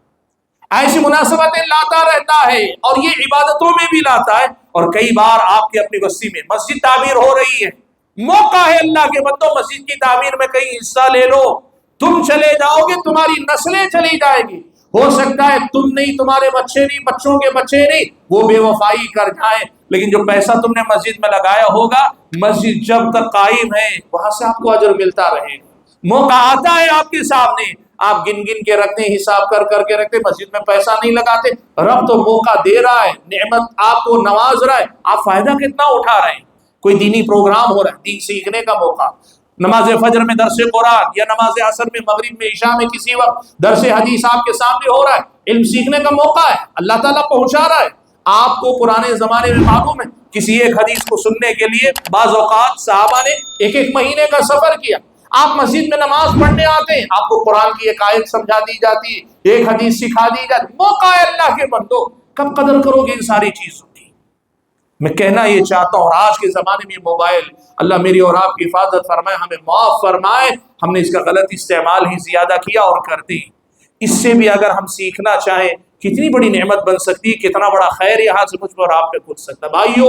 ایسی مناسبتیں لاتا رہتا ہے، اور یہ عبادتوں میں بھی لاتا ہے۔ اور کئی بار آپ کی اپنی بستی میں مسجد تعمیر ہو رہی ہے، موقع ہے اللہ کے بندوں مسجد کی تعمیر میں کہیں حصہ لے لو، تم چلے جاؤ گے تمہاری نسلیں چلی جائے گی، ہو سکتا ہے تم نہیں، تمہارے بچے نہیں، بچوں کے بچے نہیں، وہ بے وفائی کر جائیں، لیکن جو پیسہ تم نے مسجد میں لگایا ہوگا، مسجد جب تک قائم ہے وہاں سے آپ کو اجر ملتا رہے گا۔ موقع آتا ہے آپ کے سامنے، آپ گن گن کے رکھتے ہیں، حساب کر کر کے رکھتے، مسجد میں پیسہ نہیں لگاتے، رب تو موقع دے رہا ہے، نعمت آپ کو نواز رہا ہے، آپ فائدہ کتنا اٹھا رہے ہیں؟ کوئی دینی پروگرام ہو رہا ہے، دین سیکھنے کا موقع، نماز فجر میں درس قرآن، یا نماز عصر میں، مغرب میں، عشاء میں، کسی وقت درس حدیث آپ کے سامنے ہو رہا ہے، علم سیکھنے کا موقع ہے، اللہ تعالیٰ پہنچا رہا ہے۔ آپ کو پرانے زمانے میں معلوم ہے کسی ایک حدیث کو سننے کے لیے بعض اوقات صحابہ نے ایک ایک مہینے کا سفر کیا۔ آپ مسجد میں نماز پڑھنے آتے ہیں، آپ کو قرآن کی ایک آیت سمجھا دی جاتی ہے، ایک حدیث سکھا دی جاتی، موقع ہے اللہ کے بندو، کب قدر کرو گے ان ساری چیزوں کی؟ میں کہنا یہ چاہتا ہوں، اور آج کے زمانے میں موبائل، اللہ میری اور آپ کی حفاظت فرمائے، ہمیں معاف فرمائے، ہم نے اس کا غلط استعمال ہی زیادہ کیا اور کرتے ہیں۔ اس سے بھی اگر ہم سیکھنا چاہیں کتنی بڑی نعمت بن سکتی ہے، کتنا بڑا خیر یہاں سے مجھ پر اور آپ پہ کھل سکتا ہے۔ بھائیو،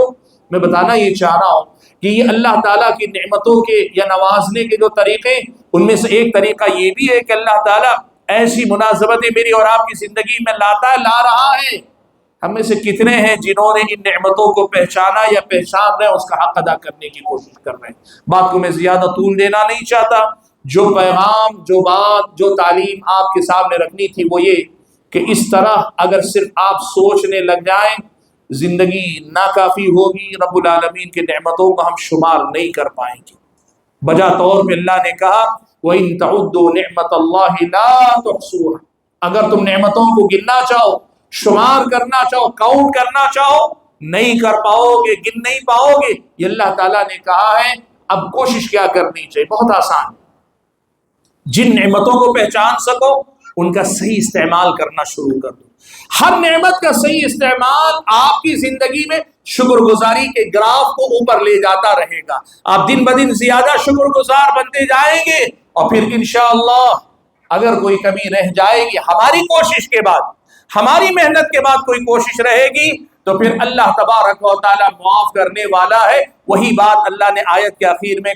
میں بتانا یہ چاہ رہا ہوں کہ یہ اللہ تعالیٰ کی نعمتوں کے یا نوازنے کے جو طریقے، ان میں سے ایک طریقہ یہ بھی ہے کہ اللہ تعالیٰ ایسی مناسبتیں میری اور آپ کی زندگی میں لا رہا ہے۔ ہم میں سے کتنے ہیں جنہوں نے ان نعمتوں کو پہچانا یا پہچان رہے ہیں، اس کا حق ادا کرنے کی کوشش کر رہے ہیں؟ بات کو میں زیادہ طول دینا نہیں چاہتا، جو پیغام، جو بات، جو تعلیم آپ کے سامنے رکھنی تھی وہ یہ کہ اس طرح اگر صرف آپ سوچنے لگ جائیں زندگی ناکافی ہوگی، رب العالمین کی نعمتوں کو ہم شمار نہیں کر پائیں گے۔ بجا طور پہ اللہ نے کہا وَإِن تَعُدُّوا نِعْمَةَ اللَّهِ لَا تُحْصُوهَا، اگر تم نعمتوں کو گننا چاہو، شمار کرنا چاہو، کاؤنٹ کرنا چاہو، نہیں کر پاؤ گے، گن نہیں پاؤ گے۔ یہ اللہ تعالیٰ نے کہا ہے۔ اب کوشش کیا کرنی چاہیے؟ بہت آسان، جن نعمتوں کو پہچان سکو ان کا صحیح استعمال کرنا شروع کر دو۔ ہر نعمت کا صحیح استعمال آپ کی زندگی میں شکر گزاری کے گراف کو اوپر لے جاتا رہے گا، آپ دن بدن زیادہ شکر گزار بنتے جائیں گے، اور پھر انشاءاللہ اگر کوئی کمی رہ جائے گی، ہماری کوشش کے بعد، ہماری محنت کے بعد کوئی کوشش رہے گی، تو پھر اللہ تبارک و تعالیٰ معاف کرنے والا ہے۔ وہی بات اللہ نے آیت کے آخر میں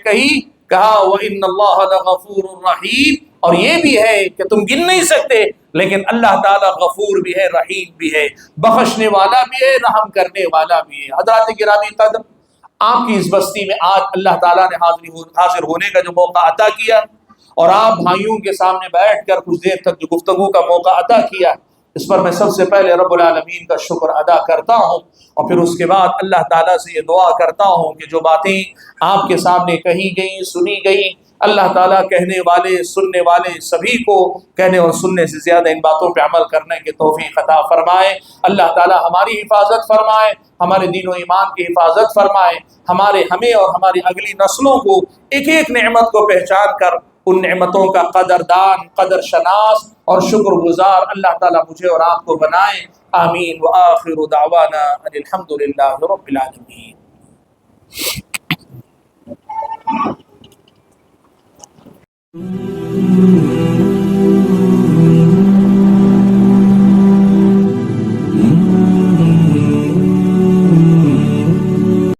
کہا وَإِنَّ اللَّهَ لَغَفُورٌ رَحِيمٌ، اور یہ بھی ہے کہ تم گن نہیں سکتے، لیکن اللہ تعالیٰ غفور بھی ہے، رحیم بھی ہے، بخشنے والا بھی ہے، رحم کرنے والا بھی ہے۔ حضرات گرامی قدر، آپ کی اس بستی میں آج اللہ تعالیٰ نے حاضر ہونے کا جو موقع عطا کیا، اور آپ بھائیوں کے سامنے بیٹھ کر کچھ دیر تک جو گفتگو کا موقع عطا کیا، اس پر میں سب سے پہلے رب العالمین کا شکر ادا کرتا ہوں، اور پھر اس کے بعد اللہ تعالیٰ سے یہ دعا کرتا ہوں کہ جو باتیں آپ کے سامنے کہی گئیں، سنی گئیں، اللہ تعالیٰ کہنے والے، سننے والے سبھی کو کہنے اور سننے سے زیادہ ان باتوں پہ عمل کرنے کی توفیق عطا فرمائے۔ اللہ تعالیٰ ہماری حفاظت فرمائے، ہمارے دین و ایمان کی حفاظت فرمائے، ہمیں اور ہماری اگلی نسلوں کو ایک ایک نعمت کو پہچان کر ان نعمتوں کا قدردان، قدر شناس اور شکر گزار اللہ تعالیٰ مجھے اور آپ کو بنائے۔ آمین۔ وآخر دعوانا ان الحمد للہ رب العالمین۔